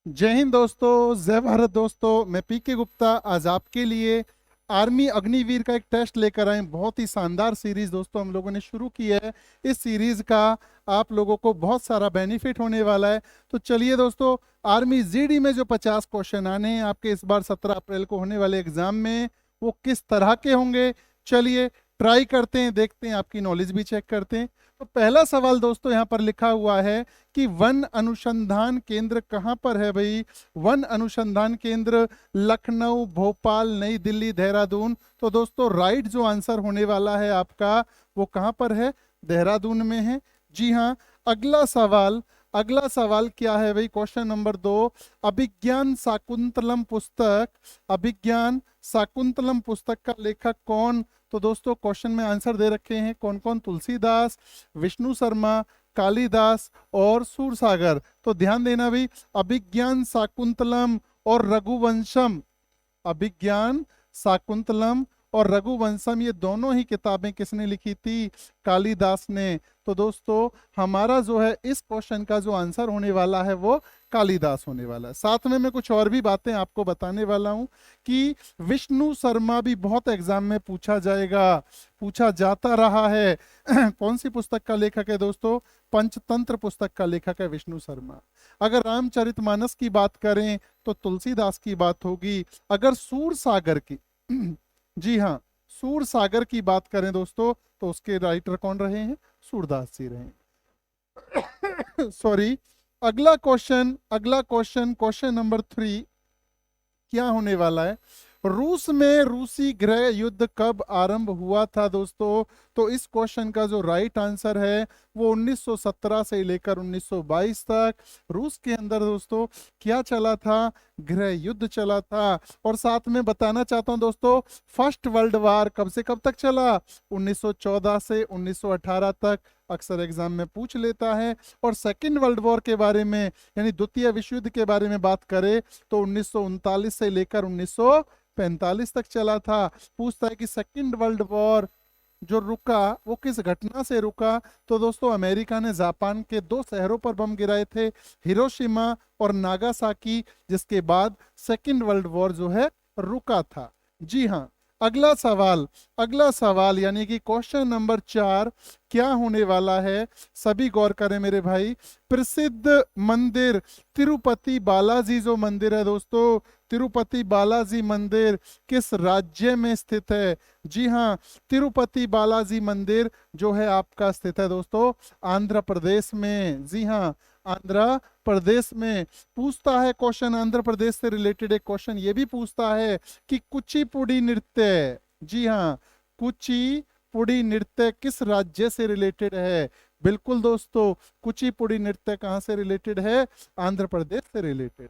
जय हिंद दोस्तों, जय भारत दोस्तों। मैं पीके गुप्ता आज आपके लिए आर्मी अग्निवीर का एक टेस्ट लेकर आए। बहुत ही शानदार सीरीज दोस्तों हम लोगों ने शुरू की है। इस सीरीज का आप लोगों को बहुत सारा बेनिफिट होने वाला है। तो चलिए दोस्तों, आर्मी जीडी में जो 50 क्वेश्चन आने हैं आपके इस बार 17 अप्रैल को होने वाले एग्जाम में, वो किस तरह के होंगे, चलिए ट्राई करते हैं, देखते हैं, आपकी नॉलेज भी चेक करते हैं। तो पहला सवाल दोस्तों यहाँ पर लिखा हुआ है कि वन अनुसंधान केंद्र कहाँ पर है भाई। वन अनुसंधान केंद्र लखनऊ, भोपाल, नई दिल्ली, देहरादून। तो दोस्तों राइट जो आंसर होने वाला है आपका, वो कहाँ पर है, देहरादून में है। जी हाँ। अगला सवाल, अगला सवाल क्या है भाई, क्वेश्चन नंबर 2। अभिज्ञान शाकुंतलम पुस्तक, अभिज्ञान शाकुंतलम पुस्तक का लेखक कौन। तो दोस्तों क्वेश्चन में आंसर दे रखे हैं कौन कौन, तुलसीदास, विष्णु शर्मा, कालिदास और सूरसागर। तो ध्यान देना भाई, अभिज्ञान शाकुंतलम और रघुवंशम, अभिज्ञान शाकुंतलम और रघुवंशम, ये दोनों ही किताबें किसने लिखी थी, कालिदास ने। तो दोस्तों हमारा जो है इस क्वेश्चन का जो आंसर होने वाला है वो कालिदास होने वाला है। साथ में मैं कुछ और भी बातें आपको बताने वाला हूं कि विष्णु शर्मा भी बहुत एग्जाम में पूछा जाएगा, पूछा जाता रहा है। कौन सी पुस्तक का लेखक है दोस्तों, पंचतंत्र पुस्तक का लेखक है विष्णु शर्मा। अगर रामचरितमानस की बात करें तो तुलसीदास की बात होगी। अगर सूर सागर की जी हाँ, सूर सागर की बात करें दोस्तों तो उसके राइटर कौन रहे हैं, सूरदास जी रहे हैं। सॉरी। अगला क्वेश्चन, अगला क्वेश्चन, क्वेश्चन नंबर 3 क्या होने वाला है, रूस में रूसी गृह युद्ध कब आरंभ हुआ था दोस्तों। तो इस क्वेश्चन का जो राइट आंसर है वो 1917 से लेकर 1922 तक रूस के अंदर दोस्तों क्या चला था, गृह युद्ध चला था। और साथ में बताना चाहता हूं दोस्तों, फर्स्ट वर्ल्ड वार कब से कब तक चला, 1914 से 1918 तक, अक्सर एग्जाम में पूछ लेता है। और सेकेंड वर्ल्ड वॉर के बारे में, यानी द्वितीय विश्व युद्ध के बारे में बात करें तो 1939 से लेकर 1945 तक चला था। पूछता है कि सेकेंड वर्ल्ड वॉर जो रुका वो किस घटना से रुका। तो दोस्तों अमेरिका ने जापान के 2 शहरों पर बम गिराए थे, हिरोशिमा और नागासाकी, जिसके बाद सेकेंड वर्ल्ड वॉर जो है रुका था। जी हाँ। अगला सवाल, अगला सवाल यानी कि क्वेश्चन नंबर 4 क्या होने वाला है, सभी गौर करें मेरे भाई। प्रसिद्ध मंदिर तिरुपति बालाजी जो मंदिर है दोस्तों, तिरुपति बालाजी मंदिर किस राज्य में स्थित है। जी हाँ, तिरुपति बालाजी मंदिर जो है आपका स्थित है दोस्तों आंध्र प्रदेश में। जी हाँ, आंध्र प्रदेश में। पूछता है क्वेश्चन, आंध्र प्रदेश से रिलेटेड एक क्वेश्चन ये भी पूछता है कि कुचिपुड़ी नृत्य, जी हाँ, कुचिपुड़ी नृत्य किस राज्य से रिलेटेड है। बिल्कुल दोस्तों, कुचिपुड़ी नृत्य कहाँ से रिलेटेड है, आंध्र प्रदेश से रिलेटेड।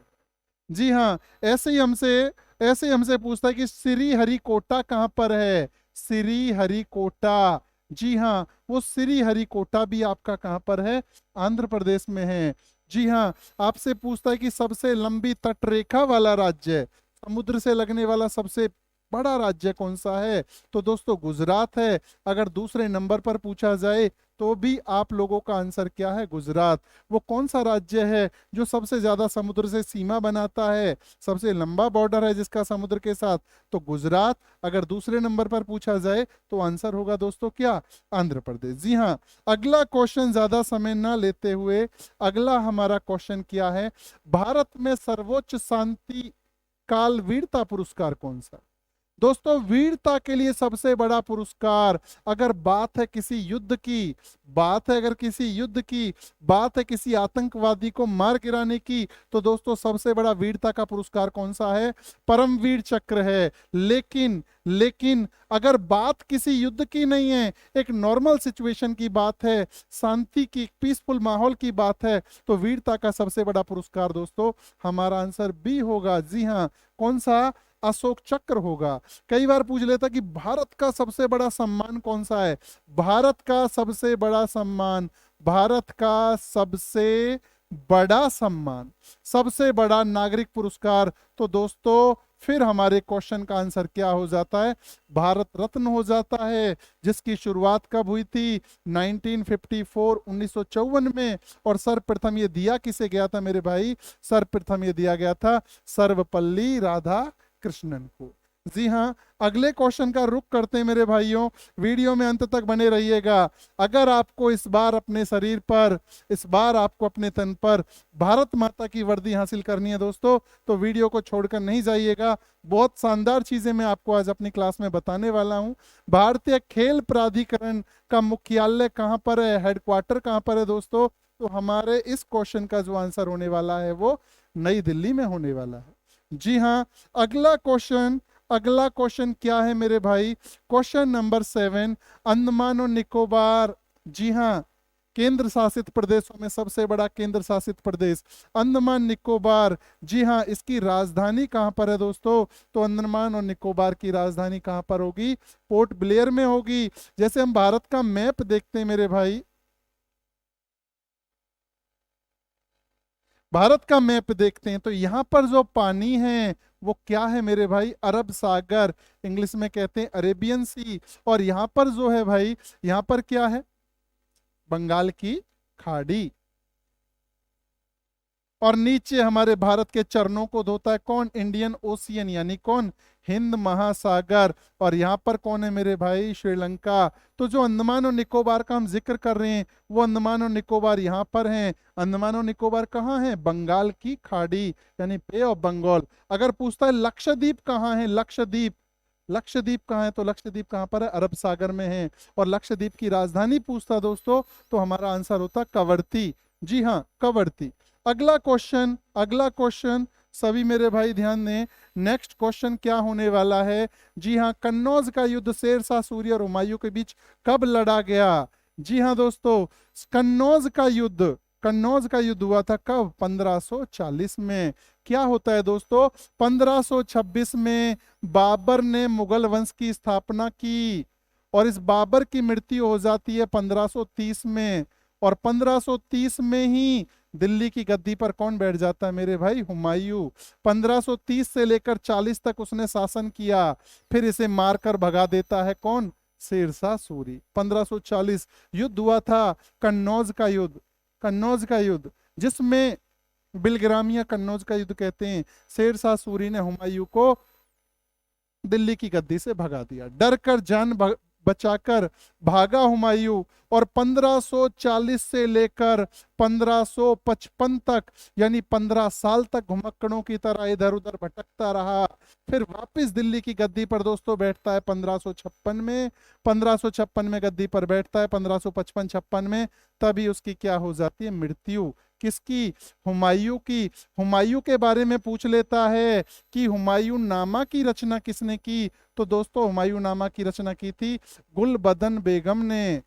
जी हाँ। ऐसे ही हमसे, ऐसे ही हमसे पूछता है कि श्री हरिकोटा कहाँ पर है, श्री हरिकोटा। जी हाँ, वो श्री हरिकोटा भी आपका कहाँ पर है, आंध्र प्रदेश में है। जी हाँ। आपसे पूछता है कि सबसे लंबी तटरेखा वाला राज्य, समुद्र से लगने वाला सबसे बड़ा राज्य कौन सा है। तो दोस्तों गुजरात है। अगर दूसरे नंबर पर पूछा जाए तो भी आप लोगों का आंसर क्या है, गुजरात। वो कौन सा राज्य है जो सबसे ज्यादा समुद्र से सीमा बनाता है, सबसे लंबा बॉर्डर है जिसका समुद्र के साथ, तो गुजरात। अगर दूसरे नंबर पर पूछा जाए तो आंसर होगा दोस्तों क्या, आंध्र प्रदेश। जी हाँ। अगला क्वेश्चन ज्यादा समय ना लेते हुए, अगला हमारा क्वेश्चन क्या है, भारत में सर्वोच्च शांति काल वीरता पुरस्कार कौन सा। दोस्तों वीरता के लिए सबसे बड़ा पुरस्कार, अगर बात है किसी युद्ध की, बात है अगर किसी युद्ध की, बात है किसी आतंकवादी को मार गिराने की, तो दोस्तों सबसे बड़ा वीरता का पुरस्कार कौन सा है, परमवीर चक्र है। लेकिन लेकिन अगर बात किसी युद्ध की नहीं है, एक नॉर्मल सिचुएशन की बात है, शांति की, पीसफुल माहौल की बात है, तो वीरता का सबसे बड़ा पुरस्कार दोस्तों हमारा आंसर बी होगा। जी हाँ, कौन सा, अशोक चक्र होगा। कई बार पूछ लेता कि भारत का सबसे बड़ा सम्मान कौन सा है, भारत का सबसे बड़ा सम्मान, भारत का सबसे बड़ा सम्मान, सबसे बड़ा नागरिक पुरस्कार, तो दोस्तों फिर हमारे क्वेश्चन का आंसर क्या हो जाता है, भारत रत्न हो जाता है, जिसकी शुरुआत कब हुई थी, 1954 1954 में। और सर्वप्रथम ये दिया किसे गया था मेरे भाई, सर्वप्रथम ये दिया गया था सर्वपल्ली राधा कृष्णन को। जी हाँ, अगले क्वेश्चन का रुख करते हैं मेरे भाइयों, वीडियो में अंत तक बने रहिएगा। अगर आपको इस बार अपने शरीर पर, इस बार आपको अपने तन पर भारत माता की वर्दी हासिल करनी है दोस्तों, तो वीडियो को छोड़कर नहीं जाइएगा। बहुत शानदार चीजें मैं आपको आज अपनी क्लास में बताने वाला हूं। भारतीय खेल प्राधिकरण का मुख्यालय कहाँ पर है, हेडक्वार्टर कहाँ पर है दोस्तों, तो हमारे इस क्वेश्चन का जो आंसर होने वाला है वो नई दिल्ली में होने वाला है। जी हाँ, अगला क्वेश्चन क्या है मेरे भाई, क्वेश्चन नंबर 7, अंडमान और निकोबार। जी हाँ, केंद्र शासित प्रदेशों में सबसे बड़ा केंद्र शासित प्रदेश अंडमान निकोबार। जी हाँ, इसकी राजधानी कहाँ पर है दोस्तों, तो अंडमान और निकोबार की राजधानी कहाँ पर होगी, पोर्ट ब्लेयर में होगी। जैसे हम भारत का मैप देखते हैं मेरे भाई, भारत का मैप देखते हैं तो यहाँ पर जो पानी है वो क्या है मेरे भाई, अरब सागर, इंग्लिश में कहते हैं अरेबियन सी। और यहाँ पर जो है भाई, यहाँ पर क्या है, बंगाल की खाड़ी। और नीचे हमारे भारत के चरणों को धोता है कौन, इंडियन ओशियन, यानी कौन, हिंद महासागर। और यहाँ पर कौन है मेरे भाई, श्रीलंका। तो जो अंडमान और निकोबार का हम जिक्र कर रहे हैं वो अंडमान और निकोबार यहाँ पर हैं। अंडमान और निकोबार कहाँ है, बंगाल की खाड़ी यानी पे ऑफ बंगाल। अगर पूछता है लक्षद्वीप कहाँ है, लक्षद्वीप, लक्षद्वीप कहाँ है, तो लक्षद्वीप कहाँ पर है, अरब सागर में है। और लक्षद्वीप की राजधानी पूछता दोस्तों तो हमारा आंसर होता कवरती। जी हाँ, कवरती। अगला क्वेश्चन सभी मेरे भाई ध्यान दें, नेक्स्ट क्वेश्चन क्या होने वाला है। जी हाँ, कन्नौज का युद्ध शेरशाह सूरी और हुमायूं के बीच कब लड़ा गया। जी हाँ दोस्तों, कन्नौज का युद्ध हुआ था कब, 1540 में। क्या होता है दोस्तों, 1526 में बाबर ने मुगल वंश की स्थापना की और इस बाबर की मृत्यु हो जाती है 1530 में। और 1530 में ही दिल्ली की गद्दी पर कौन बैठ जाता है मेरे भाई, हुमायूं। 1530 से लेकर 40 तक उसने शासन किया, फिर इसे मारकर भगा देता है कौन, शेरशाह सूरी। 1540 युद्ध हुआ था, कन्नौज का युद्ध, कन्नौज का युद्ध, जिसमें बिलग्रामिया कन्नौज का युद्ध कहते हैं। शेरशाह सूरी ने हुमायूं को दिल्ली की गद्दी से भगा दिया, डर कर जान बचाकर भागा हुमायूं। और 1540 से लेकर 1555 तक यानी 15 साल तक घुमक्कड़ों की तरह इधर उधर भटकता रहा। फिर वापस दिल्ली की गद्दी पर दोस्तों बैठता है 1556 में, 1556 में गद्दी पर बैठता है, 1555-56 में तभी उसकी क्या हो जाती है, मृत्यु। किसकी, हुमायूं की। हुमायूं के बारे में पूछ लेता है कि हुमायूं नामा की रचना किसने की, तो दोस्तों हुमायूं नामा की रचना की थी गुलबदन बेगम ने,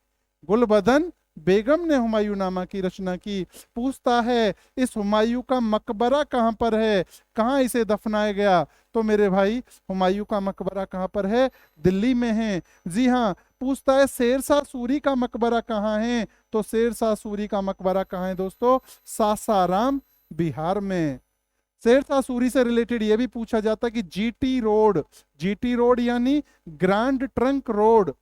गुलबदन बेगम ने हुमायूं नामा की रचना की। पूछता है इस हुमायूं का मकबरा कहाँ पर है, कहाँ इसे दफनाया गया, तो मेरे भाई हुमायूं का मकबरा कहाँ पर है, दिल्ली में है। जी हाँ, पूछता है शेरशाह सूरी का मकबरा कहाँ है, तो शेरशाह सूरी का मकबरा कहाँ है दोस्तों, सासाराम बिहार में। शेरशाह सूरी से रिलेटेड यह भी पूछा जाता है कि जीटी रोड यानी ग्रैंड ट्रंक रोड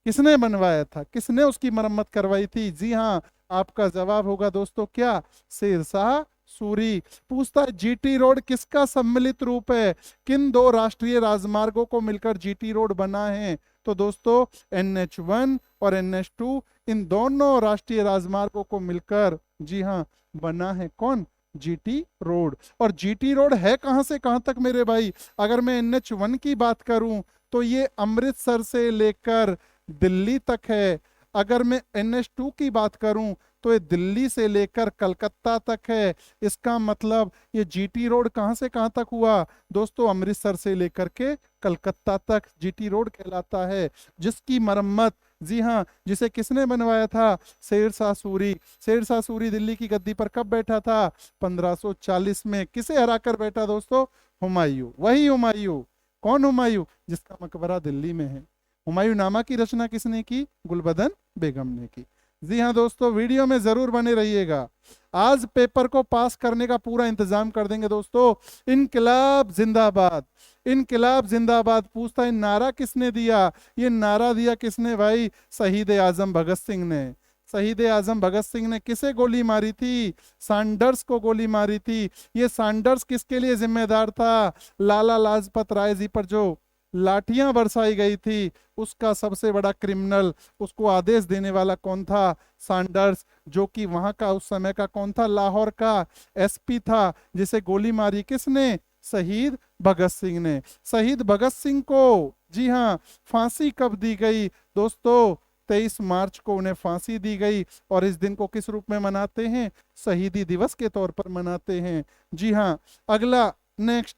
किसने बनवाया था, किसने उसकी मरम्मत करवाई थी। जी हाँ, आपका जवाब होगा दोस्तों क्या, शेरशाह सूरी। पूछता है जीटी रोड किसका सम्मिलित रूप है, किन दो राष्ट्रीय राजमार्गों को मिलकर जीटी रोड बना है, तो दोस्तों NH1 और NH2, इन दोनों राष्ट्रीय राजमार्गों को मिलकर जी हाँ बना है कौन, जीटी रोड। और जीटी रोड है कहां से कहां तक मेरे भाई, अगर मैं NH1 की बात करूं तो ये अमृतसर से लेकर दिल्ली तक है। अगर मैं NH2 की बात करूं तो ये दिल्ली से लेकर कलकत्ता तक है। इसका मतलब ये जीटी रोड कहां से कहां तक हुआ दोस्तों, अमृतसर से लेकर के कलकत्ता तक जीटी रोड कहलाता है, जिसकी मरम्मत, जी हाँ, जिसे किसने बनवाया था, शेरशाह सूरी। शेरशाह सूरी दिल्ली की गद्दी पर कब बैठा था, 1540 में। किसे हराकर बैठा दोस्तों, हुमायूं, वही हुमायूं। कौन हुमायूं, जिसका मकबरा दिल्ली में है। हुमायूं नामा की रचना किसने की, गुलबदन बेगम ने की। जी हाँ दोस्तों, वीडियो में जरूर बने रहिएगा। आज पेपर को पास करने का पूरा इंतजाम कर देंगे दोस्तों। इनकलाब जिंदाबाद, इनकलाब जिंदाबाद। पूछता है नारा किसने दिया? ये नारा दिया किसने भाई? शहीद आजम भगत सिंह ने। शहीद आजम भगत सिंह ने किसे गोली मारी थी? सैंडर्स को गोली मारी थी। ये सैंडर्स किसके लिए जिम्मेदार था? लाला लाजपत राय जी पर जो लाठियां बरसाई गई थी, उसका सबसे बड़ा क्रिमिनल, उसको आदेश देने वाला कौन था? सैंडर्स, जो कि वहां का उस समय का कौन था? लाहौर का एसपी था, जिसे गोली मारी किसने? शहीद भगत सिंह ने। शहीद भगत सिंह को, जी हाँ, फांसी कब दी गई दोस्तों? 23 मार्च को उन्हें फांसी दी गई। और इस दिन को किस रूप में मनाते हैं? शहीदी दिवस के तौर पर मनाते हैं। जी हाँ। अगला, नेक्स्ट,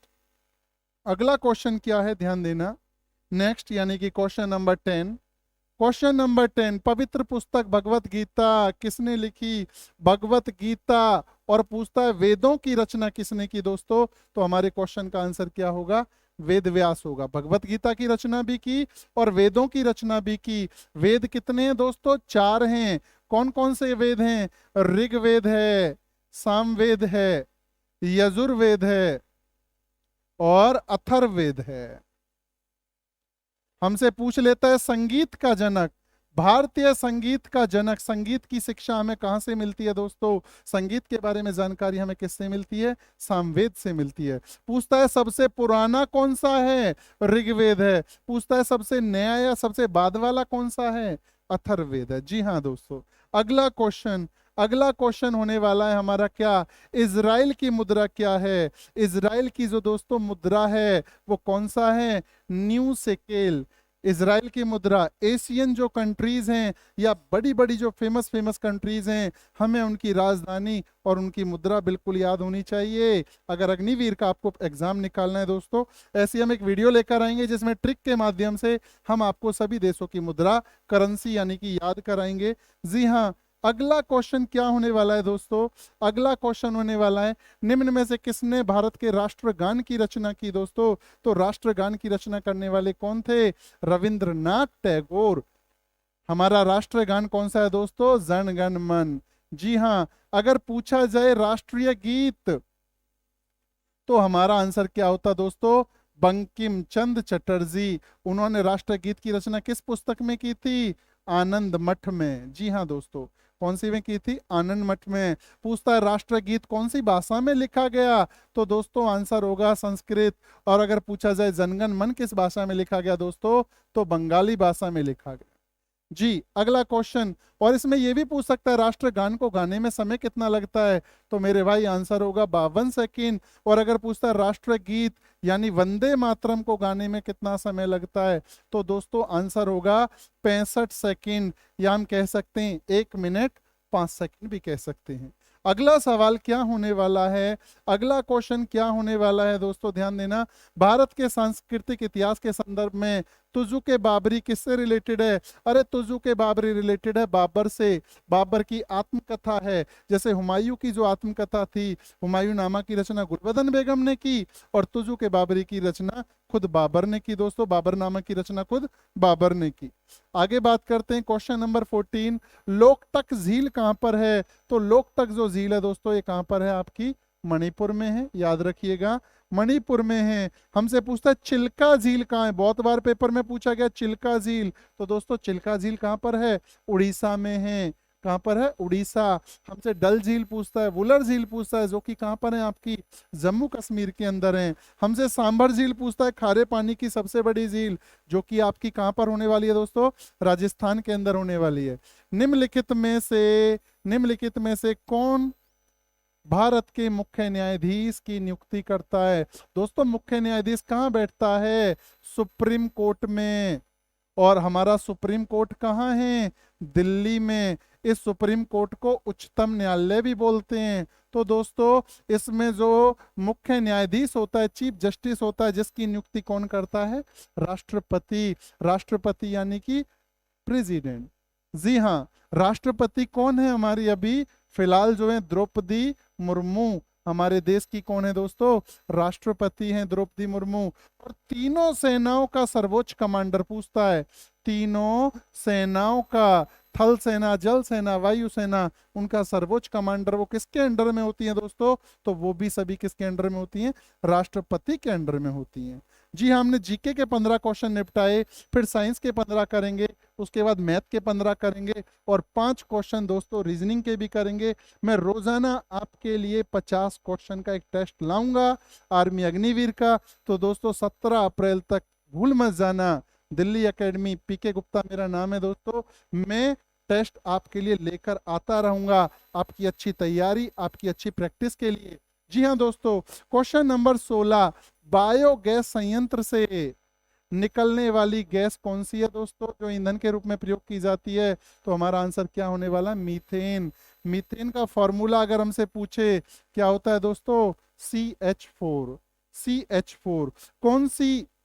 अगला क्वेश्चन क्या है, ध्यान देना। नेक्स्ट यानी कि क्वेश्चन नंबर 10। क्वेश्चन नंबर 10, पवित्र पुस्तक भगवत गीता किसने लिखी? भगवत गीता। और पूछता है वेदों की रचना किसने की दोस्तों? तो हमारे क्वेश्चन का आंसर क्या होगा? वेद व्यास होगा। भगवत गीता की रचना भी की और वेदों की रचना भी की। वेद कितने हैं दोस्तों? 4 हैं। कौन कौन से वेद हैं? ऋग्वेद है, सामवेद है, यजुर्वेद है और अथर्ववेद है। हमसे पूछ लेता है संगीत का जनक, भारतीय संगीत का जनक, संगीत की शिक्षा हमें कहां से मिलती है दोस्तों? संगीत के बारे में जानकारी हमें किससे मिलती है? सामवेद से मिलती है। पूछता है सबसे पुराना कौन सा है? ऋग्वेद है। पूछता है सबसे नया या सबसे बाद वाला कौन सा है? अथर्ववेद है। जी हाँ दोस्तों। अगला क्वेश्चन, अगला क्वेश्चन होने वाला है हमारा क्या? इजराइल की मुद्रा क्या है? इजराइल की जो दोस्तों मुद्रा है वो कौन सा है? New shekel. इजराइल की मुद्रा। एशियन जो कंट्रीज हैं या बड़ी बड़ी जो फेमस फेमस कंट्रीज हैं, हमें उनकी राजधानी और उनकी मुद्रा बिल्कुल याद होनी चाहिए अगर अग्निवीर का आपको एग्जाम निकालना है दोस्तों। ऐसी हम एक वीडियो लेकर आएंगे जिसमें ट्रिक के माध्यम से हम आपको सभी देशों की मुद्रा, करेंसी यानी कि याद कराएंगे। जी हाँ। अगला क्वेश्चन क्या होने वाला है दोस्तों? अगला क्वेश्चन होने वाला है निम्न में से किसने भारत के राष्ट्रगान की रचना की दोस्तों? तो राष्ट्रगान की रचना करने वाले कौन थे? रविंद्रनाथ टैगोर। हमारा राष्ट्रगान कौन सा है दोस्तों? जन गण मन। जी हाँ। अगर पूछा जाए राष्ट्रीय गीत, तो हमारा आंसर क्या होता दोस्तों? बंकिम चंद्र चटर्जी। उन्होंने राष्ट्रगीत की रचना किस पुस्तक में की थी? आनंद मठ में। जी हाँ दोस्तों। कौन सी में की थी? आनंद मठ में। पूछता है राष्ट्रगीत कौन सी भाषा में लिखा गया? तो दोस्तों आंसर होगा संस्कृत। और अगर पूछा जाए जनगण मन किस भाषा में लिखा गया दोस्तों? तो बंगाली भाषा में लिखा गया। जी। अगला क्वेश्चन, और इसमें यह भी पूछ सकता है राष्ट्रगान को गाने में समय कितना लगता है? तो मेरे भाई आंसर होगा 52 सेकंड। और अगर पूछता है राष्ट्रगीत यानी वंदे मातरम को गाने में कितना समय लगता है? तो दोस्तों आंसर होगा 65 सेकंड, या हम कह सकते हैं 1 मिनट 5 सेकंड भी कह सकते हैं। अगला सवाल क्या होने वाला है? अगला क्वेश्चन क्या होने वाला है दोस्तों? ध्यान देना। भारत के सांस्कृतिक इतिहास के संदर्भ में तुजुके बाबरी किससे रिलेटेड है? अरे तुजुके बाबरी रिलेटेड है बाबर से। बाबर की आत्मकथा है। जैसे हुमायूं की जो आत्मकथा थी, हुमायूं नामा की रचना गुलबदन बेगम ने की और तुजुके बाबरी की रचना खुद बाबर ने की दोस्तों। बाबर नामा की रचना खुद बाबर ने की। आगे बात करते हैं क्वेश्चन नंबर 14। लोकटक झील कहां पर है? तो लोकटक जो झील है दोस्तों, ये कहां पर है? आपकी मणिपुर में है, याद रखिएगा, मणिपुर में है। हमसे पूछता है चिल्का झील कहाँ है? बहुत बार पेपर में पूछा गया चिल्का झील। तो दोस्तों चिल्का झील कहाँ पर है? उड़ीसा में है। कहाँ पर है? उड़ीसा। हमसे डल झील पूछता है, वुलर झील पूछता है, जो कि कहाँ पर है? आपकी जम्मू कश्मीर के अंदर है। हमसे सांभर झील पूछता है, खारे पानी की सबसे बड़ी झील, जो कि आपकी कहाँ पर होने वाली है दोस्तों? राजस्थान के अंदर होने वाली है। निम्नलिखित में से कौन भारत के मुख्य न्यायाधीश की नियुक्ति करता है? दोस्तों मुख्य न्यायाधीश कहाँ बैठता है? सुप्रीम कोर्ट में। और हमारा सुप्रीम कोर्ट कहाँ है? दिल्ली में। इस सुप्रीम कोर्ट को उच्चतम न्यायालय भी बोलते हैं। तो दोस्तों इसमें जो मुख्य न्यायाधीश होता है, चीफ जस्टिस होता है, जिसकी नियुक्ति कौन करता है? राष्ट्रपति। राष्ट्रपति यानी कि प्रेसिडेंट। जी हाँ। राष्ट्रपति कौन है हमारी अभी फिलहाल जो है? द्रौपदी मुर्मू। हमारे देश की कौन है दोस्तों? राष्ट्रपति हैं द्रौपदी मुर्मू। और तीनों सेनाओं का सर्वोच्च कमांडर पूछता है, तीनों सेनाओं का थल सेना, जल सेना, वायु सेना, उनका सर्वोच्च कमांडर वो किसके अंडर में होती है दोस्तों? तो वो भी सभी किसके अंडर में होती हैं? राष्ट्रपति के अंडर में होती हैं। जी हाँ, हमने जीके के 15 क्वेश्चन निपटाए, फिर साइंस के 15 करेंगे, उसके बाद मैथ के 15 करेंगे और 5 क्वेश्चन दोस्तों रीजनिंग के भी करेंगे। मैं रोजाना आपके लिए 50 क्वेश्चन का एक टेस्ट लाऊंगा आर्मी अग्निवीर का। तो दोस्तों 17 अप्रैल तक भूल मत जाना, दिल्ली एकेडमी, पीके गुप्ता मेरा नाम है दोस्तों। मैं टेस्ट आपके लिए लेकर आता रहूंगा, आपकी अच्छी तैयारी, आपकी अच्छी प्रैक्टिस के लिए। जी हाँ दोस्तों, क्वेश्चन नंबर 16, बायोगैस संयंत्र से निकलने वाली गैस कौन सी है दोस्तों, जो ईंधन के रूप में प्रयोग की जाती है? तो हमारा आंसर क्या होने वाला? मीथेन। मीथेन का फॉर्मूला अगर हमसे पूछे क्या होता है दोस्तों? CH4। CH4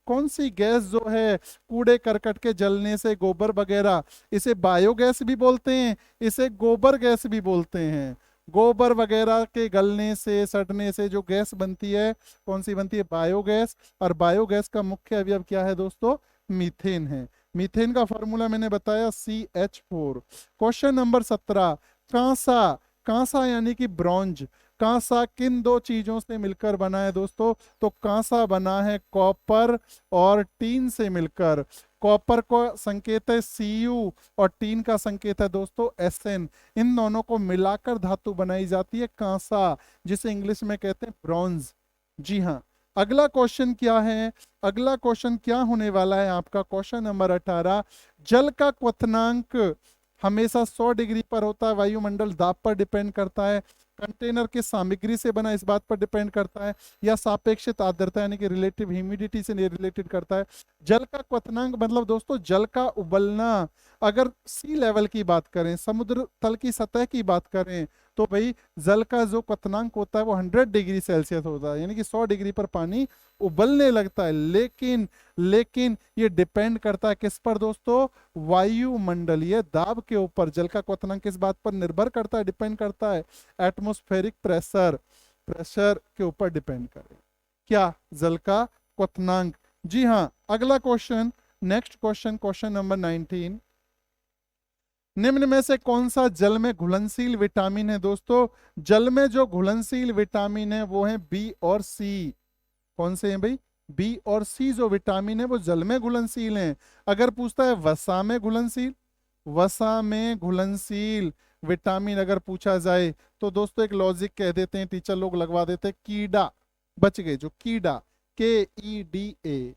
कौन सी गैस जो है कूड़े करकट के जलने से, गोबर वगैरह, इसे बायोगैस भी बोलते हैं, इसे गोबर गैस भी बोलते हैं। गोबर वगैरह के गलने से, सड़ने से जो गैस बनती है, कौन सी बनती है? बायोगैस। और बायोगैस का मुख्य अवयव क्या है दोस्तों? मीथेन है। मीथेन का फॉर्मूला मैंने बताया CH4। क्वेश्चन नंबर 17, कांसा। कांसा यानी कि ब्रॉन्ज। कांसा किन दो चीजों से मिलकर बना है दोस्तों? तो कांसा बना है कॉपर और टीन से मिलकर। कॉपर का संकेत है Cu और टीन का संकेत है दोस्तों Sn। इन दोनों को मिलाकर धातु बनाई जाती है कांसा, जिसे इंग्लिश में कहते हैं ब्रॉन्ज। जी हाँ, अगला क्वेश्चन क्या है? अगला क्वेश्चन क्या होने वाला है आपका? क्वेश्चन नंबर 18, जल का क्वथनांक हमेशा 100 डिग्री पर होता है, वायुमंडल दाब पर डिपेंड करता है, कंटेनर की सामग्री से बना इस बात पर डिपेंड करता है, या सापेक्षित आर्द्रता यानी कि रिलेटिव ह्यूमिडिटी से रिलेटेड करता है? जल का क्वथनांक मतलब दोस्तों जल का उबलना। अगर सी लेवल की बात करें, समुद्र तल की सतह की बात करें, तो भाई जल का जो क्वथनांक होता है वो 100 डिग्री सेल्सियस होता है, यानी कि 100 डिग्री पर पानी उबलने लगता है। लेकिन ये डिपेंड करता है किस पर दोस्तों? वायुमंडलीय दाब के ऊपर। जल का क्वथनांक किस बात पर निर्भर करता है, डिपेंड करता है? एटमॉस्फेरिक प्रेशर के ऊपर डिपेंड करे क्या? जल का क्वथनांक। जी हाँ, अगला question, next question, question number 19, निम्न में से कौन सा जल में घुलनशील विटामिन है दोस्तों? जल में जो घुलनशील विटामिन है वो है बी और सी। कौन से हैं भाई? बी और सी जो विटामिन है वो जल में घुलनशील हैं। अगर पूछता है वसा में घुलनशील, वसा में घुलनशील विटामिन अगर पूछा जाए तो दोस्तों एक लॉजिक कह देते हैं, टीचर लोग लगवा देते हैं, कीड़ा। बच गए जो कीड़ा, KEDA।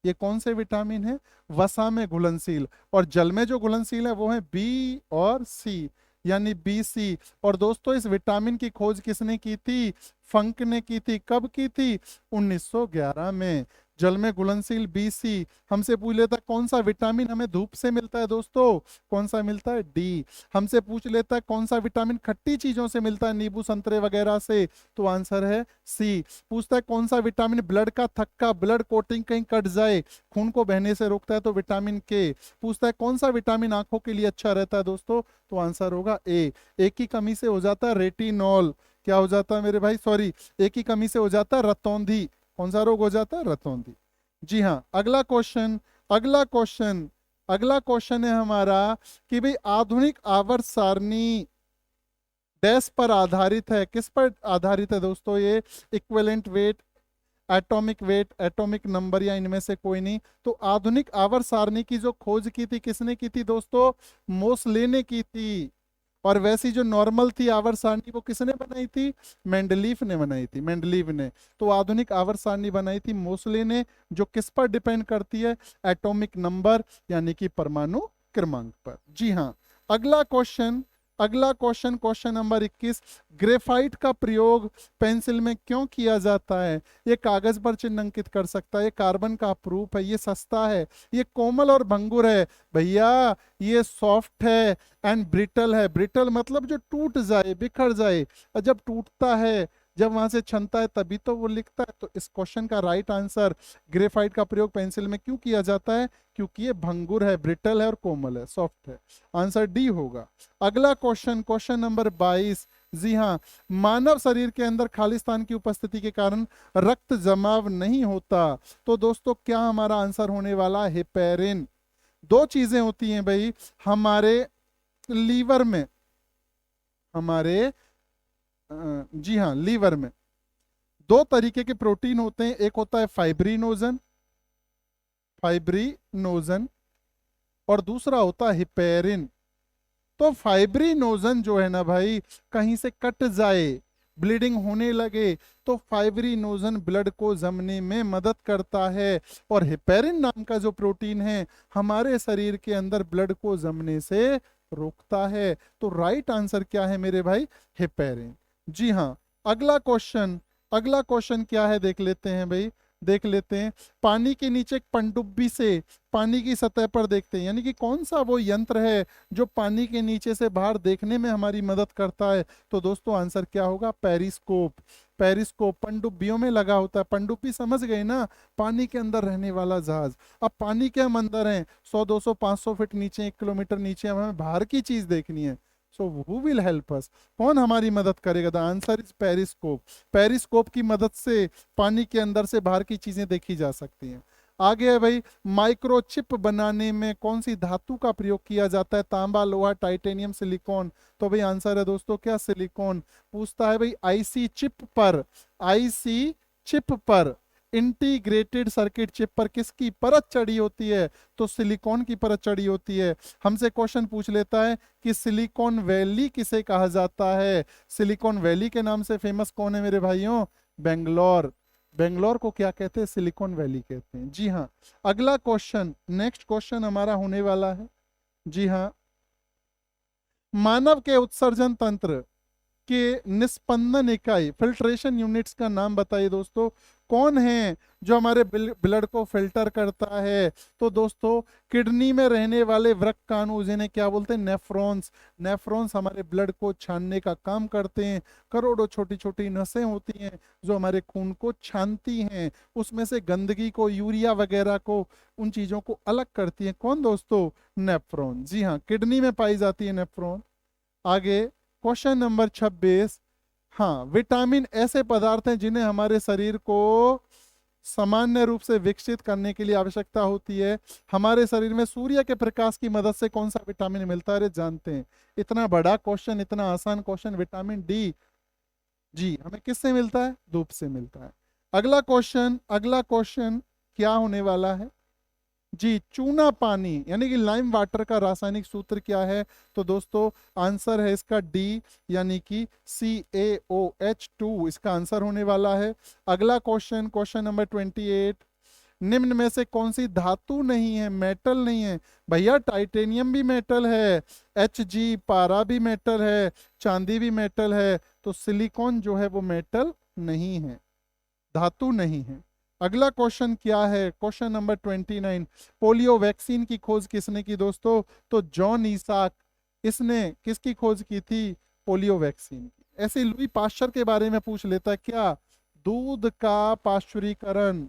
ये कौन से विटामिन है? वसा में घुलनशील। और जल में जो घुलनशील है वो है बी और सी, यानी BC। और दोस्तों इस विटामिन की खोज किसने की थी? फंक ने की थी। कब की थी? 1911 में। जल में घुलनशील BC। हमसे पूछ लेता है कौन सा विटामिन हमें धूप से मिलता है दोस्तों? कौन सा मिलता है? D। हमसे पूछ लेता है कौन सा विटामिन खट्टी चीजों से मिलता है, नींबू संतरे वगैरह से? तो आंसर है C। पूछता है कौन सा विटामिन ब्लड का थक्का, ब्लड कोटिंग कहीं कट जाए, खून को बहने से रोकता है? तो विटामिन K। पूछता है कौन सा विटामिन आंखों के लिए अच्छा रहता है दोस्तों? तो आंसर होगा A। एक की कमी से हो जाता है रेटिनॉल। क्या हो जाता है मेरे भाई? सॉरी, एक की कमी से हो जाता है रतौंधी। कौन सा रोग हो जाता है? रतौंधी। जी हाँ, अगला क्वेश्चन है हमारा कि भाई आधुनिक आवर्त सारणी डैश पर आधारित है। किस पर आधारित है दोस्तों? ये equivalent weight, atomic weight, atomic number, या इनमें से कोई नहीं? तो आधुनिक आवर्त सारणी की जो खोज की थी किसने की थी दोस्तों? मोसले ने की थी। और वैसी जो नॉर्मल थी आवर्त सारणी वो किसने बनाई थी? मेंडलीफ ने बनाई थी, मेंडलीफ ने। तो आधुनिक आवर्त सारणी बनाई थी मोसले ने, जो किस पर डिपेंड करती है? एटॉमिक नंबर यानी कि परमाणु क्रमांक पर। जी हाँ, अगला क्वेश्चन क्वेश्चन नंबर 21, ग्रेफाइट का प्रयोग पेंसिल में क्यों किया जाता है? ये कागज पर चिन्हांकित कर सकता है, ये कार्बन का प्रूफ है, ये सस्ता है, ये कोमल और भंगुर है। भैया ये सॉफ्ट है एंड ब्रिटल है। ब्रिटल मतलब जो टूट जाए, बिखर जाए, और जब टूटता है, जब वहां से छनता है तभी तो वो लिखता है। तो इस क्वेश्चन का राइट आंसर, ग्रेफाइट का प्रयोग पेंसिल में क्यों किया जाता है? क्योंकि ये भंगुर है, ब्रिटल है और कोमल है, सॉफ्ट है। आंसर डी होगा। अगला क्वेश्चन, क्वेश्चन नंबर 22, जी हाँ, मानव शरीर के अंदर खालिस्तान की उपस्थिति के कारण रक्त जमाव नहीं होता। तो दोस्तों क्या हमारा आंसर होने वाला है? हेपेरिन। दो चीजें होती हैं भाई, हमारे लीवर में, हमारे जी हाँ लीवर में दो तरीके के प्रोटीन होते हैं, एक होता है फाइब्रिनोजन, फाइब्रिनोजन, और दूसरा होता है हिपेरिन। तो फाइब्रिनोजन जो है ना भाई, कहीं से कट जाए, ब्लीडिंग होने लगे, तो फाइब्रिनोजन ब्लड को जमने में मदद करता है, और हिपेरिन नाम का जो प्रोटीन है हमारे शरीर के अंदर ब्लड को जमने से रोकता है। तो राइट आंसर क्या है मेरे भाई? हिपेरिन। जी हाँ। अगला क्वेश्चन, अगला क्वेश्चन क्या है देख लेते हैं भाई, देख लेते हैं। पानी के नीचे एक पनडुब्बी से पानी की सतह पर देखते हैं, यानी कि कौन सा वो यंत्र है जो पानी के नीचे से बाहर देखने में हमारी मदद करता है? तो दोस्तों आंसर क्या होगा? पेरिस्कोप। पेरिस्कोप पनडुब्बियों में लगा होता है। पनडुब्बी समझ गए ना, पानी के अंदर रहने वाला जहाज। अब पानी के हम अंदर हैं, 100 200 500 फीट नीचे, 1 किलोमीटर नीचे, हमें बाहर की चीज देखनी है। So who will help us? कौन हमारी मदद करेगा? The answer is periscope. Periscope की मदद से पानी के अंदर से बाहर की चीजें देखी जा सकती हैं। आगे है भाई, माइक्रोचिप बनाने में कौन सी धातु का प्रयोग किया जाता है? तांबा, लोहा, टाइटेनियम, सिलिकॉन। तो भाई आंसर है दोस्तों क्या? सिलिकॉन। पूछता है भाई आईसी चिप पर, आईसी चिप पर, इंटीग्रेटेड सर्किट चिप पर किसकी परत चढ़ी होती है? तो सिलिकॉन की परत चढ़ी होती है। हमसे क्वेश्चन पूछ लेता है कि सिलिकॉन वैली किसे कहा जाता है? सिलिकॉन वैली के नाम से फेमस कौन है मेरे भाइयों? बेंगलोर। बेंगलोर को क्या कहते हैं? सिलिकॉन वैली कहते हैं। जी हाँ। अगला क्वेश्चन, नेक्स्ट क्वेश्चन हमारा होने वाला है। जी हाँ। मानव के उत्सर्जन तंत्र के निस्पंदन इकाई, फिल्ट्रेशन यूनिट्स का नाम बताइए दोस्तों। कौन है जो हमारे ब्लड को फिल्टर करता है? तो दोस्तों किडनी में रहने वाले वृक्काणु, जिन्हें क्या बोलते हैं? नेफ्रॉन्स। नेफ्रॉन्स हमारे ब्लड को छानने का काम करते हैं। करोड़ों छोटी छोटी नसें होती हैं जो हमारे खून को छानती हैं, उसमें से गंदगी को, यूरिया वगैरह को, उन चीजों को अलग करती हैं। कौन दोस्तों? नेफ्रॉन। जी हाँ, किडनी में पाई जाती है नेफ्रॉन। आगे क्वेश्चन नंबर 26। हाँ, विटामिन ऐसे पदार्थ हैं जिन्हें हमारे शरीर को सामान्य रूप से विकसित करने के लिए आवश्यकता होती है। हमारे शरीर में सूर्य के प्रकाश की मदद से कौन सा विटामिन मिलता है? अरे जानते हैं। इतना बड़ा क्वेश्चन, इतना आसान क्वेश्चन, विटामिन डी। जी, हमें किससे मिलता है? धूप से मिलता है। अगला क्वेश्चन, अगला क्वेश्चन क्या होने वाला है? जी, चूना पानी यानी कि लाइम वाटर का रासायनिक सूत्र क्या है? तो दोस्तों आंसर है इसका डी, यानी कि CaOH2 इसका आंसर होने वाला है। अगला क्वेश्चन, क्वेश्चन नंबर 28। निम्न में से कौन सी धातु नहीं है, मेटल नहीं है? भैया टाइटेनियम भी मेटल है, Hg पारा भी मेटल है, चांदी भी मेटल है, तो सिलिकॉन जो है वो मेटल नहीं है, धातु नहीं है। अगला क्वेश्चन क्या है? Question number 29। पोलियो वैक्सीन की खोज किसने की दोस्तों? तो जॉन ईसाक। इसने किसकी खोज की थी? पोलियो वैक्सीन की। ऐसे लुई पाश्चर के बारे में पूछ लेता है क्या? दूध का पाश्चुरीकरण,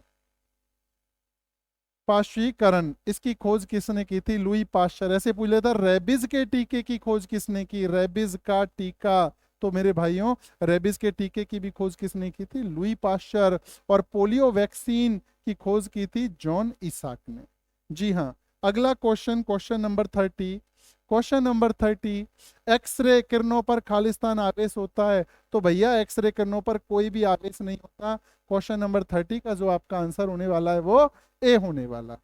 पाश्चुरीकरण इसकी खोज किसने की थी? Louis Pasteur. ऐसे पूछ लेता, रेबीज के टीके की खोज किसने की? रेबीज का टीका। तो मेरे भाइयों रेबीज के टीके की भी खोज किसने की थी? Louis Pasteur. और पोलियो वैक्सीन की खोज की थी जॉन इसाक ने। जी हाँ। अगला question, question number 30। Question number 30। X ray किरणों पर खालिस्तान आवेश होता है? तो भैया एक्सरे किरणों पर कोई भी आवेश नहीं होता। क्वेश्चन नंबर 30 का जो आपका आंसर होने वाला है वो ए होने वाला है।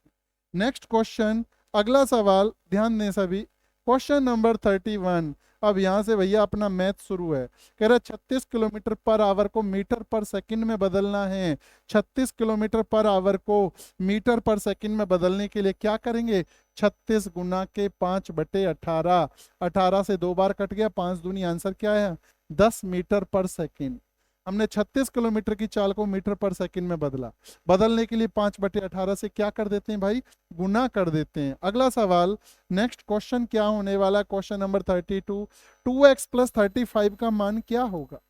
नेक्स्ट क्वेश्चन, अगला सवाल ध्यान दें सभी। Question number 31। अब यहां से भैया अपना मैथ शुरू है। कह रहा 36 किलोमीटर पर आवर को मीटर पर सेकंड में बदलना है। 36 किलोमीटर पर आवर को मीटर पर सेकंड में बदलने के लिए क्या करेंगे? 36 गुना के 5/18। 18 से 2 बार कट गया, 5 दूनी, आंसर क्या है? 10 मीटर पर सेकंड। हमने 36 किलोमीटर की चाल को मीटर पर सेकंड में बदला। बदलने के लिए 5/18 से क्या कर देते हैं भाई? गुना कर देते हैं। अगला सवाल, नेक्स्ट क्वेश्चन क्या होने वाला? Question number 32। 2x + 35 का मान क्या होगा?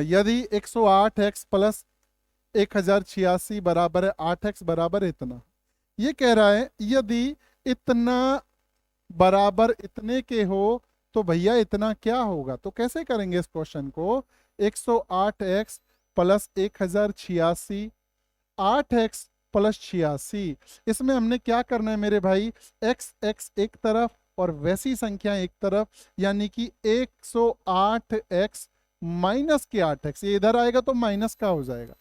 यदि 108x + 1086 बराबर है 8x बराबर इतना। ये कह रहा है यदि इतना बराबर इतने के हो तो भैया इतना क्या होगा? तो कैसे करेंगे इस क्वेश्चन को? 108x + 1086, 8x plus 86। इसमें हमने क्या करना है मेरे भाई, एक्स एक्स एक तरफ और वैसी संख्या एक तरफ, यानी कि 108x माइनस के 8x, ये इधर आएगा तो माइनस का हो जाएगा,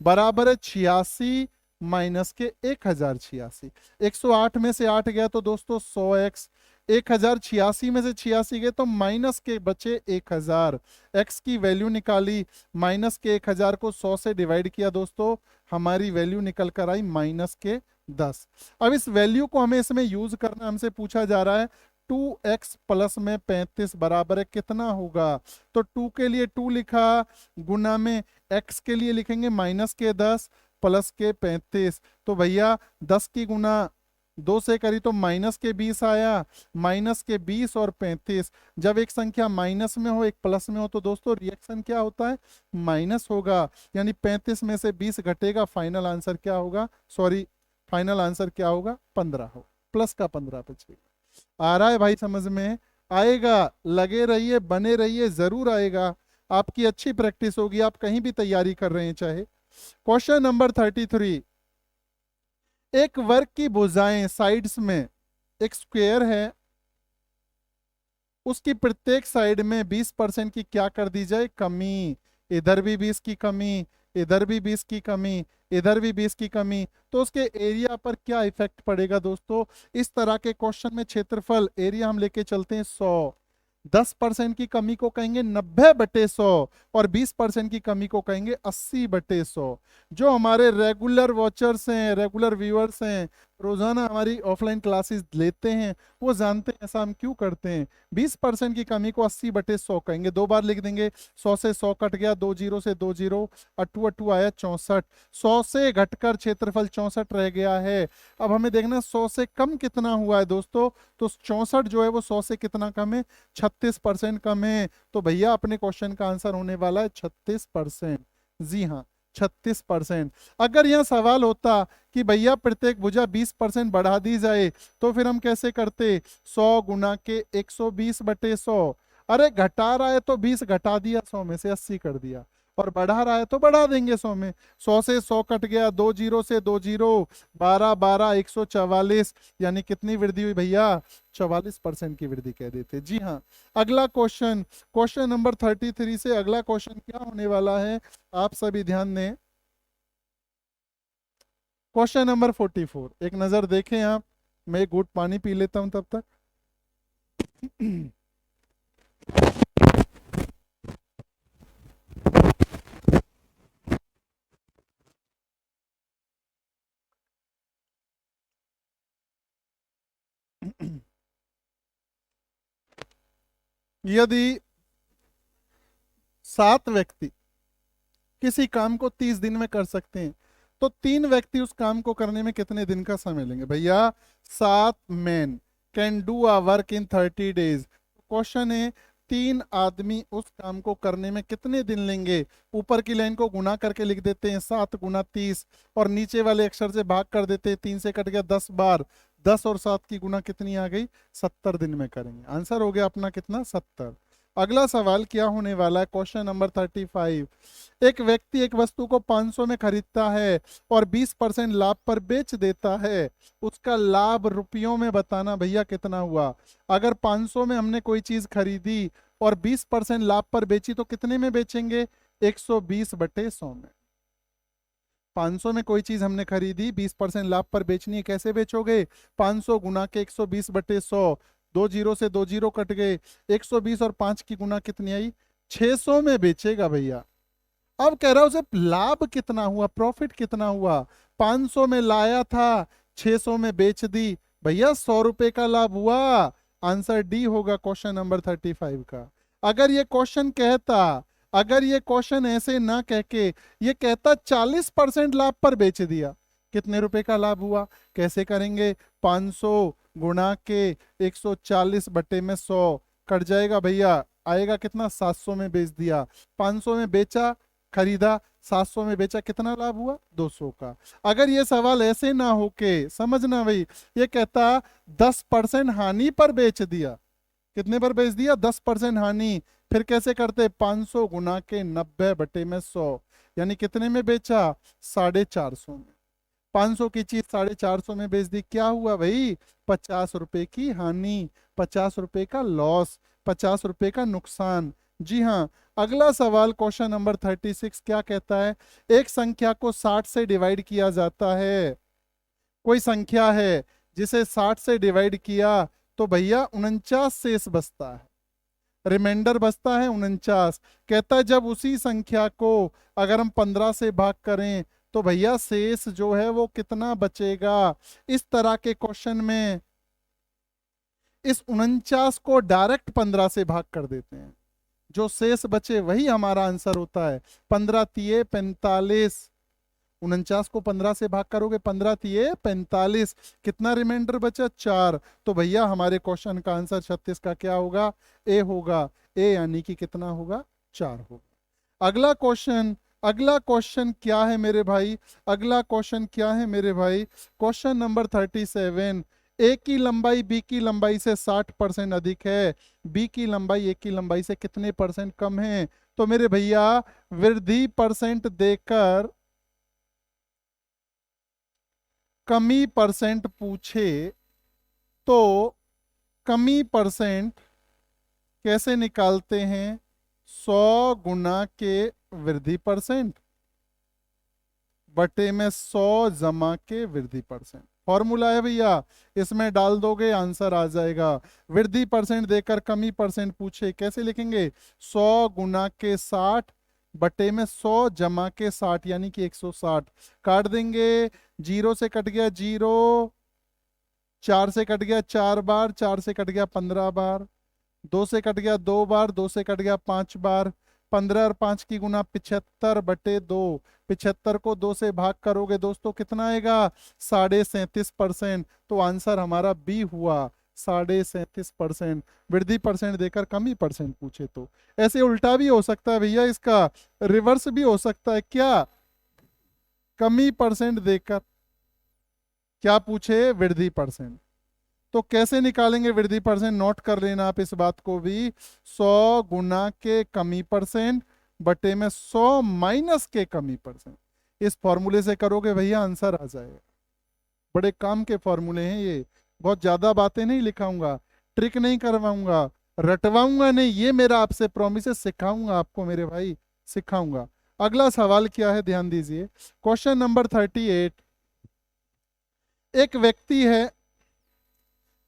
बराबर है 86 माइनस के 1086। 108 में से 8 गया तो दोस्तों 100x, 1086 में से 86 गए तो माइनस के बचे 1000, x की वैल्यू निकाली, माइनस के 1000 को 100 से डिवाइड किया दोस्तों, हमारी वैल्यू निकल कर आई माइनस के 10। अब इस वैल्यू को हमें इसमें यूज करना, हमसे पूछा जा रहा है 2x प्लस में 35 बराबर है कितना होगा, तो 2 के लिए 2 लिखा, गुना में x के लिए लिखेंगे माइनस के 10 प्लस के 35, तो भैया 10 की गुना 2 से करी तो माइनस के 20 आया, माइनस के 20 और 35। जब एक संख्या माइनस में हो एक प्लस में हो तो दोस्तों रिएक्शन क्या होता है, माइनस होगा, यानी 35 में से 20 घटेगा, फाइनल आंसर क्या होगा, सॉरी फाइनल आंसर क्या होगा, 15 हो, प्लस का 15 बचेगा। आ रहा है भाई समझ में, आएगा, लगे रहिए, बने रहिए, जरूर आएगा, आपकी अच्छी प्रैक्टिस होगी, आप कहीं भी तैयारी कर रहे हैं चाहे। क्वेश्चन नंबर 33, एक वर्ग की भुजाएं साइड्स में एक स्क्वायर है, उसकी प्रत्येक साइड में 20% की क्या कर दी जाए, कमी, इधर भी 20 की कमी, इधर भी 20 की कमी, इधर भी 20 की कमी, तो उसके एरिया पर क्या इफेक्ट पड़ेगा दोस्तों। इस तरह के क्वेश्चन में क्षेत्रफल एरिया हम लेके चलते हैं 100, 10% की कमी को कहेंगे 90/100 और 20% की कमी को कहेंगे 80/100। जो हमारे रेगुलर वॉचर्स हैं, रेगुलर व्यूअर्स हैं, रोजाना हमारी ऑफलाइन क्लासेस लेते हैं, वो जानते हैं ऐसा हम क्यों करते हैं। 20% की कमी को 80/100 कहेंगे, दो बार लिख देंगे, 100 से 100 कट गया, 2 जीरो से 2 जीरो, अट्ठू अट्ठू आया 64, 100 से घटकर क्षेत्रफल 64 रह गया है। अब हमें देखना 100 से कम कितना हुआ है दोस्तों, तो 64 जो है वो 100 से कितना कम है, 36% कम है, तो भैया अपने क्वेश्चन का आंसर होने वाला है 36%। जी हाँ 36%। अगर यह सवाल होता कि भैया प्रत्येक भुजा 20% बढ़ा दी जाए तो फिर हम कैसे करते, 100 गुना के 120/100, अरे घटा रहा है तो 20 घटा दिया, 100 में से 80 कर दिया, और बढ़ा रहा है तो बढ़ा देंगे 100 में, 100 से 100 कट गया, 2 जीरो से 2 जीरो, 12 12 144, यानी कितनी वृद्धि हुई भैया, 44% की वृद्धि कह देते। जी हाँ, अगला क्वेश्चन, क्वेश्चन नंबर 33 से अगला क्वेश्चन क्या होने वाला है, आप सभी ध्यान दें। क्वेश्चन नंबर 44, एक नजर देखें आप, मैं एक घूंट पानी पी लेता हूं तब तक। यदि 7 व्यक्ति किसी काम को 30 दिन में कर सकते हैं तो 3 व्यक्ति उस काम को करने में कितने दिन का समय लेंगे भैया। 7 man can do a work in 30 days. Question है 3 आदमी उस काम को करने में कितने दिन लेंगे। ऊपर की लाइन को गुना करके लिख देते हैं, 7 गुना 30, और नीचे वाले अक्षर से भाग कर देते हैं, 3 से कट गया 10 बार, 10 और 7 की गुना कितनी आ गई, 70 दिन में करेंगे। आंसर हो गया अपना कितना, 70। अगला सवाल क्या होने वाला है, क्वेश्चन नंबर 35। एक व्यक्ति एक वस्तु को 500 में खरीदता है और 20% लाभ पर बेच देता है, उसका लाभ रुपयों में बताना भैया कितना हुआ। अगर 500 में हमने कोई चीज खरीदी और 20% लाभ पर बेची तो कितने में बेचेंगे, 120/100 में। 500 में कोई चीज हमने खरीदी, 20% लाभ पर बेचनी है, कैसे बेचोगे, 500 गुना के 120/100, 2 जीरो से 2 जीरो कट गए, 120 और 5 की गुना कितनी आई, 600 में बेचेगा भैया। अब कह रहा हूं उसे लाभ कितना हुआ, प्रॉफिट कितना हुआ, 500 में लाया था, 600 में बेच दी, भैया 100 रुपए का लाभ हुआ। आंसर डी होगा क्वेश्चन नंबर 35 का। अगर ये क्वेश्चन कहता, अगर ये क्वेश्चन ऐसे ना कह के ये कहता 40% लाभ पर बेच दिया, कितने रुपए का लाभ हुआ, कैसे करेंगे, 500 गुणा के 140 बटे में 100 कट जाएगा भैया, आएगा कितना, 700 में बेच दिया, 500 में बेचा खरीदा, 700 में बेचा, कितना लाभ हुआ, 200 का। अगर ये सवाल ऐसे ना होके, समझना भाई, ये कहता 10% हानि पर बेच दिया, कितने पर बेच दिया, 10% हानि, फिर कैसे करते, 500 गुना के 90 बटे में 100, यानी कितने में बेचा, 450 में। 500 की चीज 450 में बेच दी, क्या हुआ भाई? 50 रुपए की हानि, 50 रुपए का लॉस, 50 रुपए का नुकसान। जी हाँ। अगला सवाल क्वेश्चन नंबर 36 क्या कहता है? एक संख्या को 60 से डिवाइड किया जाता है। कोई संख्या है जिसे 60 से डिवाइड किया तो भैया 49 शेष बचता है, रिमाइंडर बचता है 49। कहता है जब उसी संख्या को अगर हम 15 से भाग करें तो भैया शेष जो है वो कितना बचेगा? इस तरह के क्वेश्चन में इस 49 को डायरेक्ट 15 से भाग कर देते हैं, जो शेष बचे वही हमारा आंसर होता है। 15 तिये 45, 49 को 15 से भाग करोगे, 15 तिये 45, कितना रिमाइंडर बचा? 4। तो भैया हमारे क्वेश्चन का आंसर 36 का क्या होगा? ए होगा। ए यानी कि कितना होगा? 4 होगा। अगला क्वेश्चन क्या है मेरे भाई? अगला क्वेश्चन क्या है मेरे भाई? Question number 37। ए की लंबाई बी की लंबाई से 60% अधिक है, बी की लंबाई ए की लंबाई से कितने परसेंट कम है? तो मेरे भैया वृद्धि परसेंट देकर कमी परसेंट पूछे तो कमी परसेंट कैसे निकालते हैं? 100 गुना के वृद्धि परसेंट बटे में 100 जमा के वृद्धि परसेंट। फॉर्मूला है भैया, इसमें डाल दोगे आंसर आ जाएगा। वृद्धि परसेंट देकर कमी परसेंट पूछे, कैसे लिखेंगे? 100 गुना के 60 बटे में 100 जमा के 60 यानी कि 160। काट देंगे, 0 से कट गया 0, 4 से कट गया 4 बार, 4 से कट गया 15 बार, 2 से कट गया 2 बार, 2 से कट गया 5 बार। 15 और 5 की गुना 75 बटे 2। 75 को 2 से भाग करोगे दोस्तों कितना आएगा? 37.5%। तो आंसर हमारा बी हुआ, 37.5%। वृद्धि परसेंट देकर कमी परसेंट पूछे तो। ऐसे उल्टा भी हो सकता है भैया, इसका रिवर्स भी हो सकता है। क्या? कमी परसेंट देकर क्या पूछे? वृद्धि परसेंट। तो कैसे निकालेंगे वृद्धि परसेंट? नोट कर लेना आप इस बात को भी। 100 गुना के कमी परसेंट बटे में 100 माइनस के कमी परसेंट। इस फॉर्मूले से करोगे भैया आंसर आ जाएगा। बड़े काम के फॉर्मूले हैं ये, बहुत ज्यादा बातें नहीं लिखाऊंगा, ट्रिक नहीं करवाऊंगा, रटवाऊंगा नहीं, ये मेरा आपसे प्रॉमिस है, सिखाऊंगा आपको मेरे भाई, सिखाऊंगा। अगला सवाल क्या है ध्यान दीजिए, क्वेश्चन नंबर 38। एक व्यक्ति है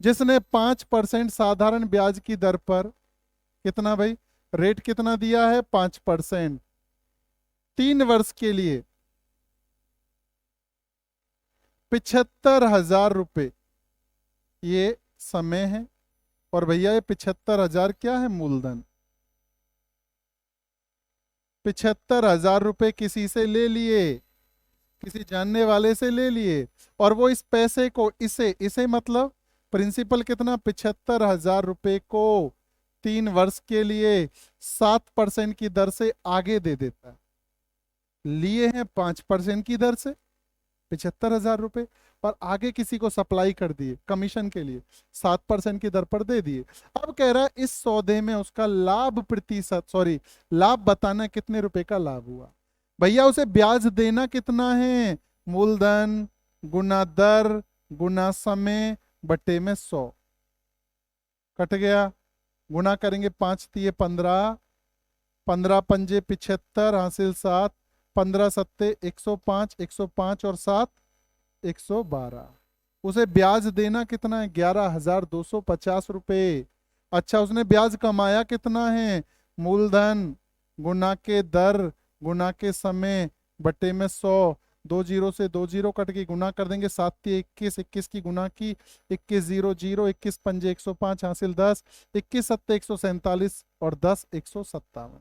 जिसने 5% साधारण ब्याज की दर पर, कितना भाई? रेट कितना दिया है? 5%, 3 वर्ष के लिए 75,000 रुपए ये समय है, और भैया ये 75,000 क्या है? मूलधन। 75,000 रुपए किसी से ले लिए, किसी जानने वाले से ले लिए, और वो इस पैसे को इसे इसे मतलब प्रिंसिपल कितना? 75,000 रुपए को 3 वर्ष के लिए 7% की दर से आगे दे देता है। लिए हैं 5% की दर से 75,000 रुपए, और आगे किसी को सप्लाई कर दिए कमीशन के लिए, 7% की दर पर दे दिए। अब कह रहा है इस सौदे में उसका लाभ प्रतिशत, सॉरी लाभ बताना, कितने रुपए का लाभ हुआ। भैया उसे ब्याज देना कितना है? मूलधन गुना दर गुना समय बटे में 100। कट गया, गुना करेंगे 5 तिये 15, 15 पंजे 75 हासिल 7, 15 सत्ते 105, 105 और 7 112। उसे ब्याज देना कितना है? 11,250 रुपए। अच्छा, उसने ब्याज कमाया कितना है? मूलधन गुना के दर गुना के समय बटे में 100। 2 जीरो से 2 जीरो कट के गुना कर देंगे, 7 तिये 21, 21 की गुना की 21 0 0, 21 पंजे 105 हासिल 10, 21 सत्ते 147 और 10 157।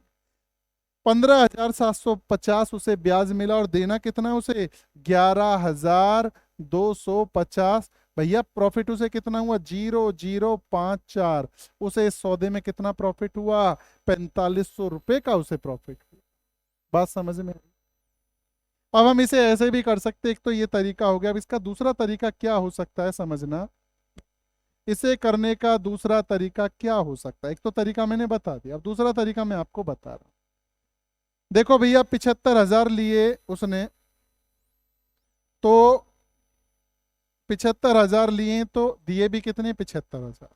15,750 उसे ब्याज मिला, और देना कितना उसे? 11,250। भैया प्रॉफिट उसे कितना हुआ? 0,054। उसे इस सौदे में कितना प्रॉफिट हुआ? 4,500 रुपए का उसे प्रॉफिट हुआ। बात समझ में? अब हम इसे ऐसे भी कर सकते, एक तो ये तरीका हो गया। अब इसका दूसरा तरीका क्या हो सकता है समझना, इसे करने का दूसरा तरीका क्या हो सकता है? एक तो तरीका मैंने बता दिया, अब दूसरा तरीका मैं आपको बता रहा हूं। देखो भैया 75,000 लिए उसने, तो 75,000 लिए तो दिए भी कितने, 75,000।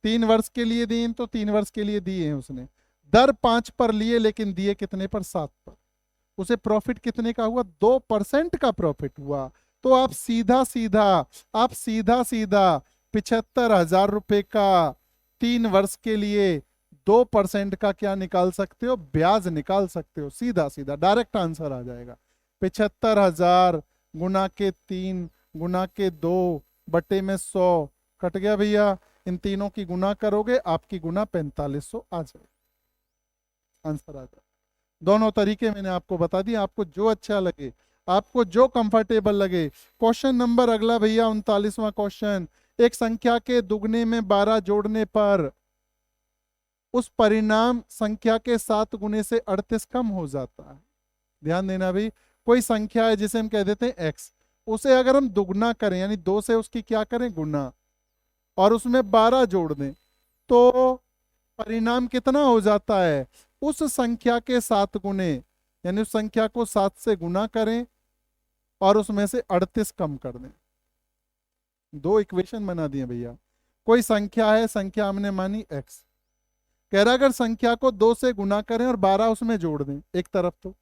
3 वर्ष के लिए दिए तो 3 वर्ष के लिए दिए हैं उसने, दर 5 पर लिए लेकिन दिए कितने पर, 7 पर। उसे प्रॉफिट कितने का हुआ, 2% का प्रॉफिट हुआ। तो आप सीधा सीधा 75,000 रुपए का 3 वर्ष के लिए 2% का क्या निकाल सकते हो, ब्याज निकाल सकते हो। सीधा सीधा डायरेक्ट आंसर आ जाएगा। 75,000 गुना के 3 गुना के 2 बटे में 100 कट गया भैया। इन तीनों की गुना करोगे आपकी गुना 4500 आ जाएगा, आंसर आ जाएगा। दोनों तरीके मैंने आपको बता दिए, आपको जो अच्छा लगे, आपको जो कंफर्टेबल लगे। क्वेश्चन नंबर अगला भैया 39वां क्वेश्चन। एक संख्या के दुगने में 12 जोड़ने पर उस परिणाम संख्या के 7 गुने से 38 कम हो जाता है। ध्यान देना भाई, कोई संख्या है जिसे हम कह देते हैं x, उसे अगर हम दुगना करें यानी 2 से उसकी क्या करें, गुना, और उसमें 12 जोड़ दें तो परिणाम कितना हो जाता है, उस संख्या के 7 गुने, यानी उस संख्या को 7 से गुना करें और उसमें से 38 कम कर दें। दो इक्वेशन बना दिए भैया। कोई संख्या है, संख्या हमने मानी x, कह रहा अगर संख्या को 2 से गुना करें और 12 उसमें जोड़ दें एक तरफ तो,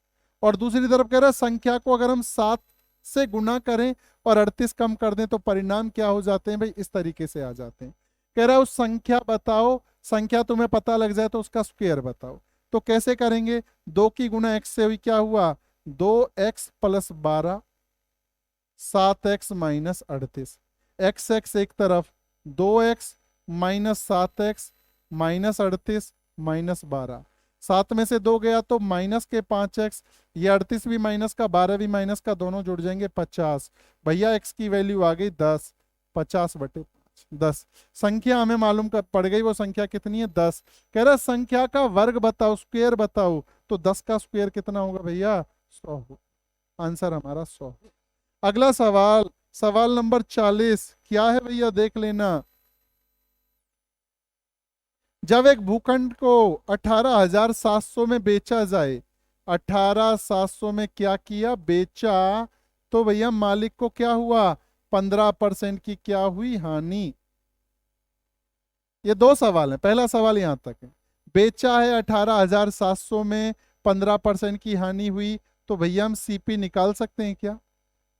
और दूसरी तरफ कह रहा है संख्या को अगर हम 7 से गुना करें और 38 कम कर दें तो परिणाम क्या हो जाते हैं भाई, इस तरीके से आ जाते हैं। कह रहा है उस संख्या बताओ, संख्या तुम्हें पता लग जाए तो उसका स्क्वायर बताओ। तो कैसे करेंगे, 2 की गुना x से हुई, क्या हुआ 2x plus 12, 7x minus 38, x एक तरफ, 2x minus 7x minus 38 minus 12, 7 में से 2 गया तो माइनस के 5x, ये 38 भी माइनस का 12 भी माइनस का, दोनों जुड़ जाएंगे 50। भैया x की वैल्यू आ गई 10, 50 बटे 5, 10। संख्या हमें मालूम कर पड़ गई, वो संख्या कितनी है 10। कह रहा संख्या का वर्ग बताओ, स्क्वायर बताओ, तो 10 का स्क्वायर कितना होगा भैया, 100 हो। आंसर हमारा 100। अगला सवाल, सवाल नंबर 40 क्या है भैया, देख लेना। जब एक भूखंड को 18,700 में बेचा जाए, 18,700 में क्या किया, बेचा, तो भैया मालिक को क्या हुआ, 15% की क्या हुई, हानि। ये दो सवाल हैं, पहला सवाल यहां तक है। बेचा है 18,700 में, 15% की हानि हुई, तो भैया हम सीपी निकाल सकते हैं क्या,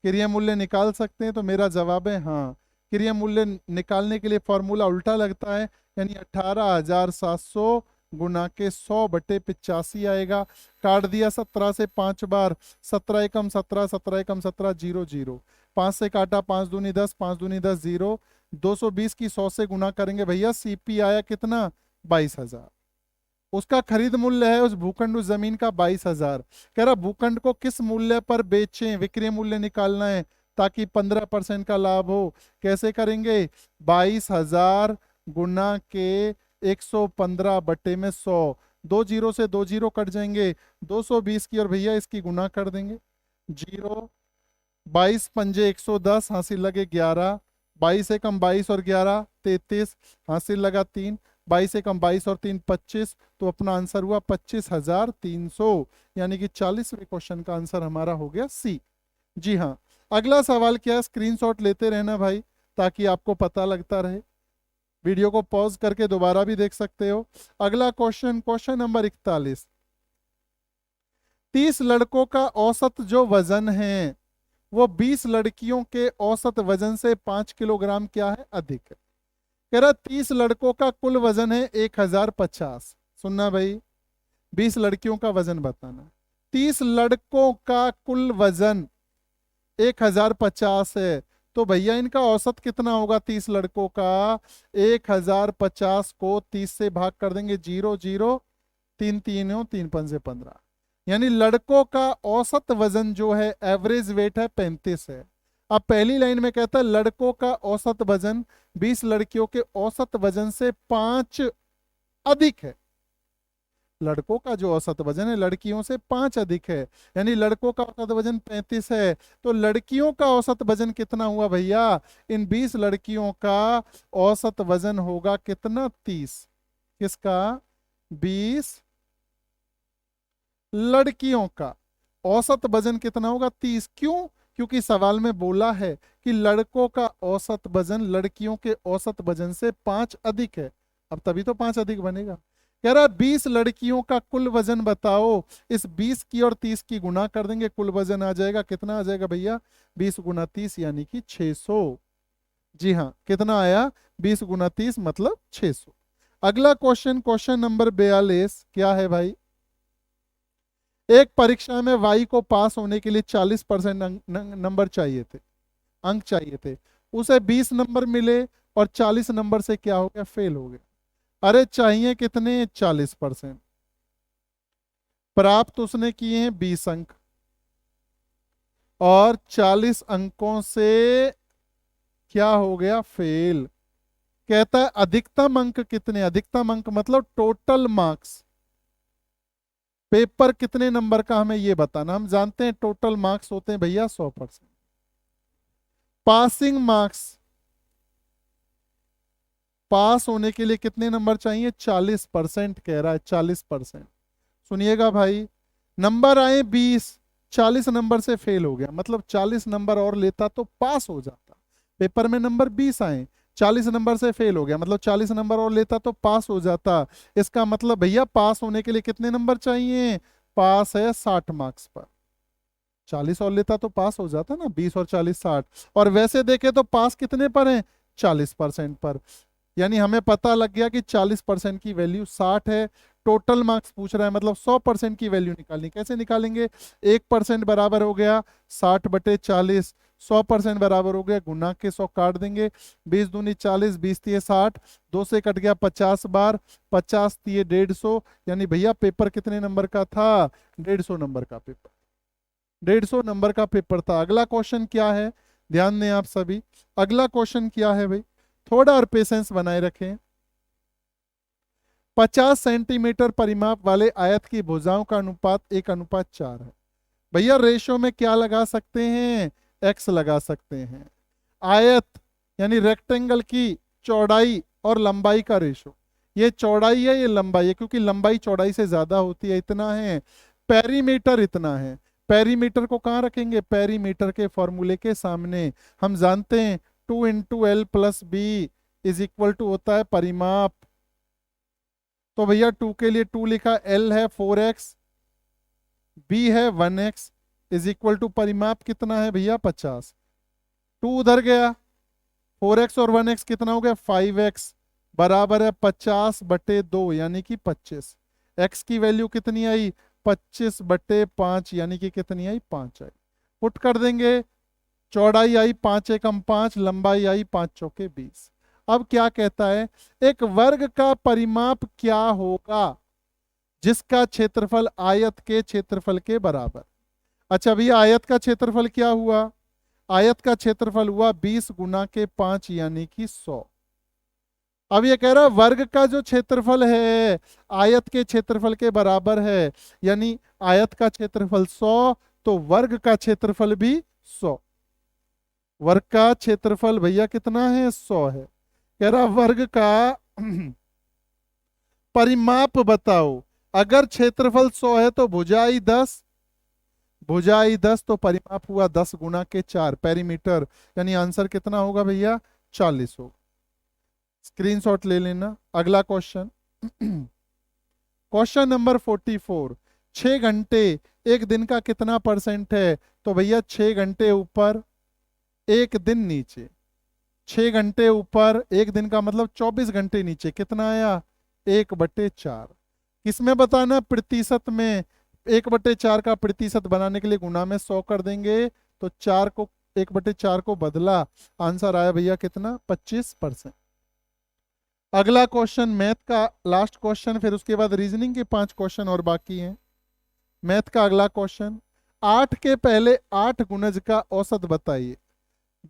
क्रिया मूल्य निकाल सकते हैं। तो मेरा जवाब है हाँ। क्रिया मूल्य निकालने के लिए फॉर्मूला उल्टा लगता है, यानी 18,700 गुना के 100 बटे 85 आएगा। काट दिया 17 से 5 बार, 17 एकम 17, 17 एकम 17, 0 0, 5 से काटा, 5 दूनी 10, 5 दूनी 10, 0, 220 की 100 से गुना करेंगे भैया, सीपी आया कितना, 22,000। उसका खरीद मूल्य है उस भूखंड, उस जमीन का 22,000। कह रहा भूखंड को किस मूल्य पर बेचें, विक्रय मूल्य निकालना है ताकि 15% का लाभ हो। कैसे करेंगे, 22,000 गुना के 115 बटे में 100, 2 जीरो से 2 जीरो कट जाएंगे, 220 की और भैया इसकी गुना कर देंगे, 0, 22 पंजे 110, हासिल लगे 11, 22 एकम 22 और 11 33, हासिल लगा 3, 22 एकम 22 और 3 25, तो अपना आंसर हुआ 25,300, यानी कि 40वें क्वेश्चन का आंसर हमारा हो गया सी। जी हाँ, अगला सवाल क्या है, स्क्रीनशॉट लेते रहना भाई ताकि आपको पता लगता रहे। वीडियो को पॉज करके दोबारा भी देख सकते हो। अगला क्वेश्चन, क्वेश्चन नंबर 41। 30 लड़कों का औसत जो वजन है वो 20 लड़कियों के औसत वजन से 5 किलोग्राम क्या है, अधिक है। कह रहा 30 लड़कों का कुल वजन है 1050। सुनना भाई, 20 लड़कियों का वजन बताना। 30 लड़कों का कुल वजन 1050 है, तो भैया इनका औसत कितना होगा, 30 लड़कों का 1050 को 30 से भाग कर देंगे, 0 0, 3 3 हो, 3 5 से 15, यानी लड़कों का औसत वजन जो है, एवरेज वेट है 35 है। अब पहली लाइन में कहता है लड़कों का औसत वजन 20 लड़कियों के औसत वजन से 5 अधिक है। लड़कों का जो औसत वजन है लड़कियों से 5 अधिक है, यानी लड़कों का औसत वजन 35 है, तो लड़कियों का औसत वजन कितना हुआ भैया, इन 20 लड़कियों का औसत वजन होगा कितना, 30। किसका, 20 लड़कियों का औसत वजन कितना होगा, 30। क्यों, क्योंकि सवाल में बोला है कि लड़कों का औसत वजन लड़कियों के औसत वजन से 5 अधिक है। अब तभी तो 5 अधिक बनेगा। कह रहा 20 लड़कियों का कुल वजन बताओ। इस 20 की और 30 की गुना कर देंगे, कुल वजन आ जाएगा। कितना आ जाएगा भैया? 20 गुना 30 यानी कि 600। जी हाँ, कितना आया? 20 गुना 30 मतलब 600। अगला क्वेश्चन, क्वेश्चन नंबर 42 क्या है भाई? एक परीक्षा में वाई को पास होने के लिए 40% नंबर चाहिए थे, अंक चाहिए थे। उसे 20 नंबर मिले और 40 नंबर से क्या हो गया? फेल हो गया। अरे चाहिए कितने? 40%। प्राप्त उसने किए हैं 20 अंक और 40 अंकों से क्या हो गया? फेल। कहता है अधिकतम अंक कितने? अधिकतम अंक मतलब टोटल मार्क्स। पेपर कितने नंबर का हमें ये बताना। हम जानते हैं टोटल मार्क्स होते हैं भैया 100%। पासिंग मार्क्स, पास होने के लिए कितने नंबर चाहिए? 40% कह रहा है, 40%। सुनिएगा भाई, नंबर आए 20, 40 नंबर से फेल हो गया, मतलब 40 नंबर और लेता तो पास हो जाता। पेपर में नंबर 20 आए, 40 नंबर से फेल हो गया, मतलब 40 नंबर और लेता तो पास हो जाता। इसका मतलब भैया पास होने के लिए कितने नंबर चाहिए? पास है 60 मार्क्स पर, 40 और लेता तो पास हो जाता ना। 20 और 40 60। और वैसे देखे तो पास कितने पर है? 40% पर। यानी हमें पता लग गया कि 40% की वैल्यू 60 है। टोटल मार्क्स पूछ रहा है, मतलब 100% की वैल्यू निकालनी। कैसे निकालेंगे? 1% बराबर हो गया 60/40। 100% बराबर हो गया गुना के 100 काट देंगे। 20 दूनी 40, 20 तिये 60, 2 से कट गया 50 बार, 50 तिये 150। यानी भैया पेपर कितने नंबर का था? 150 नंबर का पेपर। 150 नंबर का पेपर था। अगला क्वेश्चन क्या है? ध्यान दें आप सभी। अगला क्वेश्चन क्या है भाई? थोड़ा और पेशेंस बनाए रखें। 50 सेंटीमीटर परिमाप वाले आयत की भुजाओं का अनुपात 1:4 है। भैया रेशो में क्या लगा सकते हैं? एक्स लगा सकते हैं। आयत यानी रेक्टेंगल की चौड़ाई और लंबाई का रेशो, ये चौड़ाई है ये लंबाई है, क्योंकि लंबाई चौड़ाई से ज्यादा होती है, इतना है। पेरीमीटर इतना है। पेरीमीटर को कहाँ रखेंगे? पेरीमीटर के फॉर्मूले के सामने। हम जानते हैं 2 × L + B होता है परिमाप। तो भैया 2 के लिए 2 लिखा, L है 4x, B है 1x, परिमाप कितना है भैया? 50। 2 उधर गया, 4x और 1x कितना हो गया? 5x बराबर है 50/2 यानी कि 25। x की वैल्यू कितनी आई? 25/5 यानी कि कितनी आई? 5 आई। पुट कर देंगे। चौड़ाई आई 5 एकम 5, लंबाई आई 5 चौके 20। अब क्या कहता है? एक वर्ग का परिमाप क्या होगा जिसका क्षेत्रफल आयत के क्षेत्रफल के बराबर? अच्छा भैया आयत का क्षेत्रफल क्या हुआ? आयत का क्षेत्रफल हुआ 20 गुना के 5 यानी कि 100। अब ये कह रहा है वर्ग का जो क्षेत्रफल है आयत के क्षेत्रफल के बराबर है, यानी आयत का क्षेत्रफल 100 तो वर्ग का क्षेत्रफल भी 100। वर्ग का क्षेत्रफल भैया कितना है? 100 है। कह रहा वर्ग का परिमाप बताओ। अगर क्षेत्रफल 100 है तो भुजाई 10, भुजाई 10 तो परिमाप हुआ 10 गुना के 4 पेरीमीटर, यानी आंसर कितना होगा भैया? 40 होगा। स्क्रीनशॉट ले लेना। अगला क्वेश्चन क्वेश्चन नंबर 44। 6 घंटे एक दिन का कितना परसेंट है? तो भैया 6 घंटे ऊपर 1 दिन नीचे। 6 घंटे ऊपर 1 दिन का मतलब 24 घंटे नीचे, कितना आया? 1/4। किसमें बताना? प्रतिशत में। 1/4 का प्रतिशत बनाने के लिए गुना में 100 कर देंगे, तो 4 को 1/4 को बदला, आंसर आया भैया कितना? 25%। अगला क्वेश्चन मैथ का लास्ट क्वेश्चन, फिर उसके बाद रीजनिंग के 5 क्वेश्चन और बाकी हैं। मैथ का अगला क्वेश्चन, 8 के पहले 8 गुणज का औसत बताइए।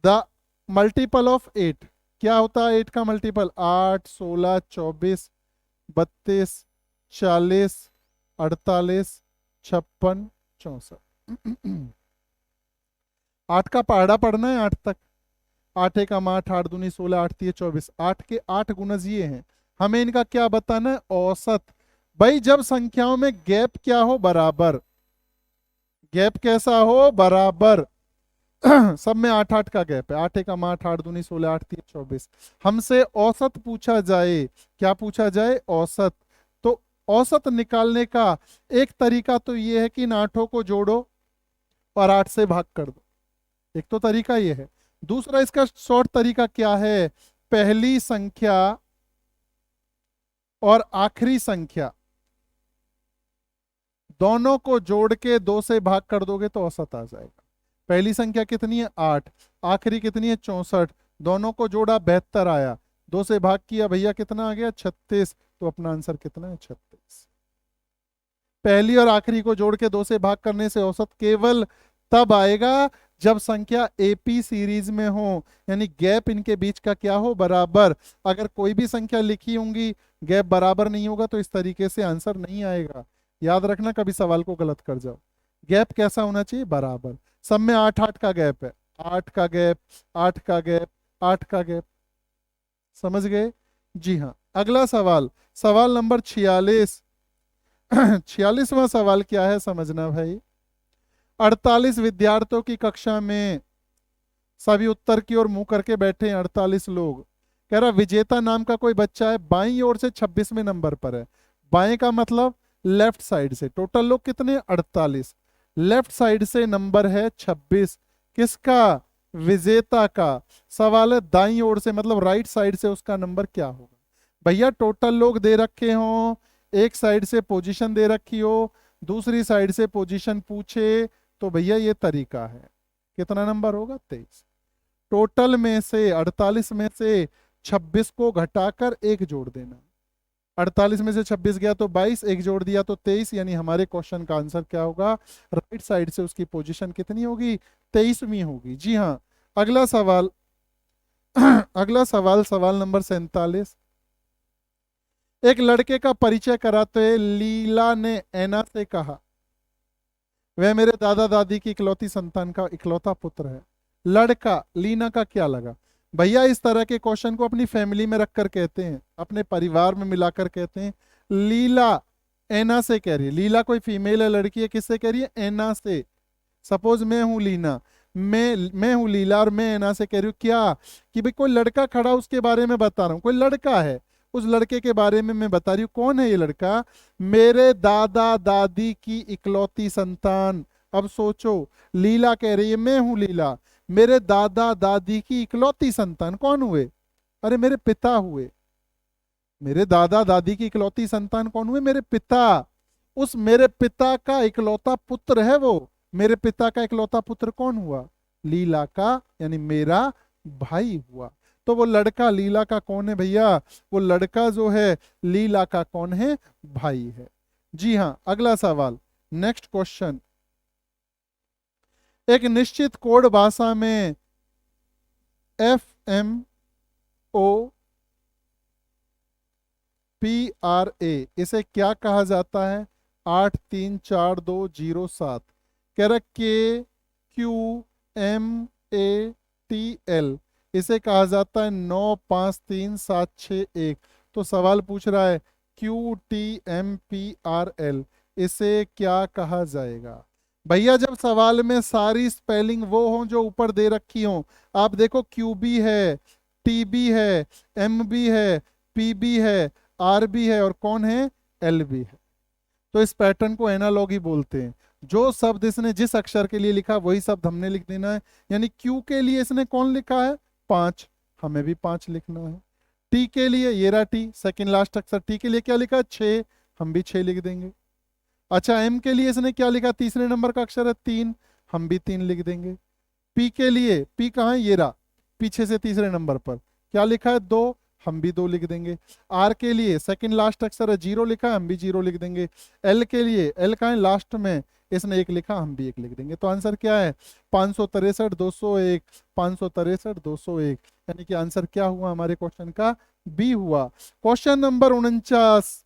द मल्टीपल ऑफ 8 क्या होता है? 8 का मल्टीपल 8, 16, 24, 32, 40, 48, 56, 64। 8 का पहाड़ा पढ़ना है 8 तक। 8 एकम 8, 8 दूनी 16, 8 तिये 24। 8 के 8 गुणज ये हैं, हमें इनका क्या बताना है? औसत। भाई जब संख्याओं में गैप क्या हो? बराबर। गैप कैसा हो? बराबर। सब में 8 8 का गैप है, 8 एकम 8, 8 दूनी 16, 8 3 24। हमसे औसत पूछा जाए, क्या पूछा जाए? औसत। तो औसत निकालने का एक तरीका तो ये है कि इन आठों को जोड़ो और 8 से भाग कर दो, एक तो तरीका ये है। दूसरा इसका शॉर्ट तरीका क्या है? पहली संख्या और आखिरी संख्या दोनों को जोड़ के 2 से भाग कर दोगे तो औसत आ जाएगा। पहली संख्या कितनी है? 8। आखिरी कितनी है? 64। दोनों को जोड़ा 72 आया, 2 से भाग किया भैया कितना आ गया? 36। तो अपना आंसर कितना है? 36। पहली और आखिरी को जोड़ के 2 से भाग करने से औसत केवल तब आएगा जब संख्या एपी सीरीज में हो, यानी गैप इनके बीच का क्या हो? बराबर। अगर कोई भी संख्या लिखी होंगी गैप बराबर नहीं होगा तो इस तरीके से आंसर नहीं आएगा। याद रखना, कभी सवाल को गलत कर जाओ। गैप कैसा होना चाहिए? बराबर। सब में 8 8 का गैप है, 8 का गैप, 8 का गैप, 8 का गैप। समझ गए? जी हाँ। अगला सवाल, सवाल नंबर 46। 46वां सवाल क्या है समझना भाई। 48 विद्यार्थियों की कक्षा में सभी उत्तर की ओर मुंह करके बैठे हैं 48 लोग। कह रहा विजेता नाम का कोई बच्चा है, बाईं ओर से 26वें नंबर पर है। बाएं का मतलब लेफ्ट साइड से। टोटल लोग कितने? 48। लेफ्ट साइड से नंबर है 26। किसका? विजेता का। सवाल है दाईं ओर से मतलब राइट साइड से उसका नंबर क्या होगा? भैया टोटल लोग दे रखे हो, एक साइड से पोजीशन दे रखी हो, दूसरी साइड से पोजीशन पूछे, तो भैया ये तरीका है। कितना नंबर होगा? 23। टोटल में से 48 में से 26 को घटाकर एक जोड़ देना। 48 में से 26 गया तो 22, एक जोड़ दिया तो 23, यानी हमारे क्वेश्चन का आंसर क्या होगा? राइट साइड से उसकी पोजीशन कितनी होगी? 23वीं होगी। जी हाँ। अगला सवाल अगला सवाल, सवाल नंबर 47। एक लड़के का परिचय कराते हुए लीला ने ऐना से कहा वह मेरे दादा दादी की इकलौती संतान का इकलौता पुत्र है। लड़का, लीना का क्या लगा? भैया इस तरह के क्वेश्चन को अपनी फैमिली में रखकर कहते हैं, अपने परिवार में मिलाकर कहते हैं। लीला ऐना से कह रही है, लीला कोई फीमेल है, लड़की है, किससे कह रही है? ऐना से। सपोज मैं हूं लीना, मैं हूं लीला और मैं ऐना से कह रही हूँ क्या? कि भाई कोई लड़का खड़ा उसके बारे में बता रहा हूँ, कोई लड़का है, उस लड़के के बारे में मैं बता रही हूँ। कौन है ये लड़का? मेरे दादा दादी की इकलौती संतान। अब सोचो, लीला कह रही है मैं हूं लीला, मेरे दादा दादी की इकलौती संतान कौन हुए? अरे मेरे पिता हुए। मेरे दादा दादी की इकलौती संतान कौन हुए? मेरे पिता। उस मेरे पिता का इकलौता पुत्र है वो। मेरे पिता का इकलौता पुत्र कौन हुआ? लीला का, यानी मेरा भाई हुआ। तो वो लड़का लीला का कौन है भैया? वो लड़का जो है लीला का कौन है? भाई है। जी हाँ। अगला सवाल, नेक्स्ट क्वेश्चन। एक निश्चित कोड भाषा में FMOPRA इसे क्या कहा जाता है? 8 3 4 2 0 7। कह रहा QMATL इसे कहा जाता है 9 5 3 7 6 1। तो सवाल पूछ रहा है QTMPRL इसे क्या कहा जाएगा? भैया जब सवाल में सारी स्पेलिंग वो हो जो ऊपर दे रखी हो, आप देखो QB है, TB है, MB है, PB है, RB है और कौन है? LB है। तो इस पैटर्न को एनालॉगी बोलते हैं। जो शब्द इसने जिस अक्षर के लिए लिखा वही शब्द हमने लिख देना है। यानी Q के लिए इसने कौन लिखा है? 5, हमें भी 5 लिखना है। T के लिए ये रहा T, सेकंड लास्ट अक्षर। T के लिए क्या लिखा है? 6, हम भी 6 लिख देंगे। अच्छा, M के लिए इसने क्या लिखा? तीसरे नंबर का अक्षर है 3, हम भी 3 लिख देंगे। P के लिए, P कहाँ है? ये रहा, पीछे से तीसरे नंबर पर क्या लिखा है? 2, हम भी 2 लिख देंगे। R के लिए सेकंड लास्ट अक्षर है 0 लिखा है, हम भी 0 लिख देंगे। L के लिए, L कहाँ है? लास्ट में, इसने 1 लिखा, हम भी 1 लिख देंगे। तो आंसर क्या है? 563 201, 563 201। यानी कि आंसर क्या हुआ हमारे क्वेश्चन का? बी हुआ। Question number 49।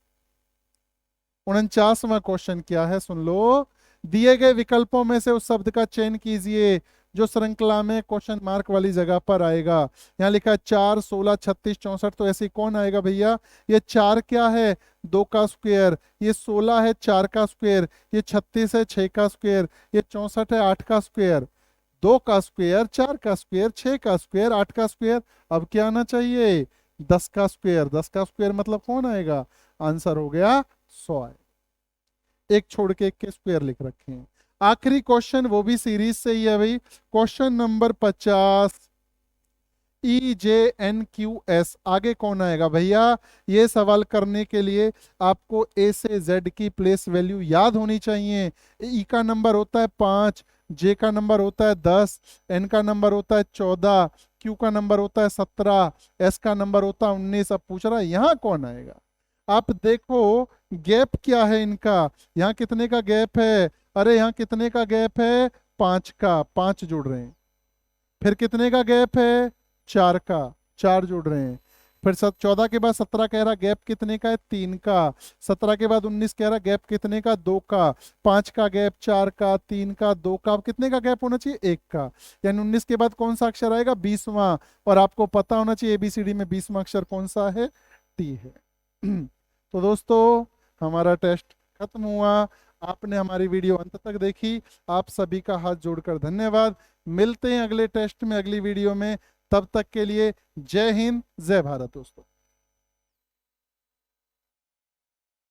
49वां क्वेश्चन क्या है सुन लो। दिए गए विकल्पों में से उस शब्द का चयन कीजिए जो श्रृंखला में क्वेश्चन मार्क वाली जगह पर आएगा। यहाँ लिखा है 4 16 36 64। तो ऐसे कौन आएगा भैया? ये 4 क्या है? 2 का स्क्वायर। ये 16 है 4 का स्क्वायर। ये 36 है 6 का स्क्वायर। ये 64 है 8 का स्क्वायर। 2 का स्क्वायर, 4 का स्क्वायर, 6 का स्क्वायर, 8 का स्क्वायर। अब क्या आना चाहिए? 10 का स्क्वायर। 10 का स्क्वायर मतलब कौन आएगा? आंसर हो गया 100 आएगा। एक छोड़ के एक के स्क्वायर लिख रखे हैं। आखिरी क्वेश्चन, वो भी सीरीज से ही है भाई। क्वेश्चन नंबर 50, EJNQS, आगे कौन आएगा भैया? ये सवाल करने के लिए आपको ए से जेड की प्लेस वैल्यू याद होनी चाहिए। ई का नंबर होता है 5, जे का नंबर होता है 10, एन का नंबर होता है 14, क्यू का नंबर होता है 17, एस का नंबर होता है 19। अब पूछ रहा है यहाँ कौन आएगा? आप देखो गैप क्या है इनका। यहाँ कितने का गैप है? अरे यहाँ कितने का गैप है? 5 का, 5 जुड़ रहे हैं। फिर कितने का गैप है? 4 का, 4 जुड़ रहे हैं। फिर 14 के बाद 17 कह रहा गैप कितने का है? 3 का। 17 के बाद 19 कह रहा गैप कितने का? 2 का। 5 का गैप, 4 का, 3 का, 2 का। अब कितने का गैप होना चाहिए? 1 का। यानी 19 के बाद कौन सा अक्षर आएगा? 20वां। और आपको पता होना चाहिए ABCD में 20वां अक्षर कौन सा है? टी है। तो दोस्तों हमारा टेस्ट खत्म हुआ। आपने हमारी वीडियो अंत तक देखी, आप सभी का हाथ जोड़कर धन्यवाद। मिलते हैं अगले टेस्ट में, अगली वीडियो में। तब तक के लिए जय हिंद, जय भारत दोस्तों।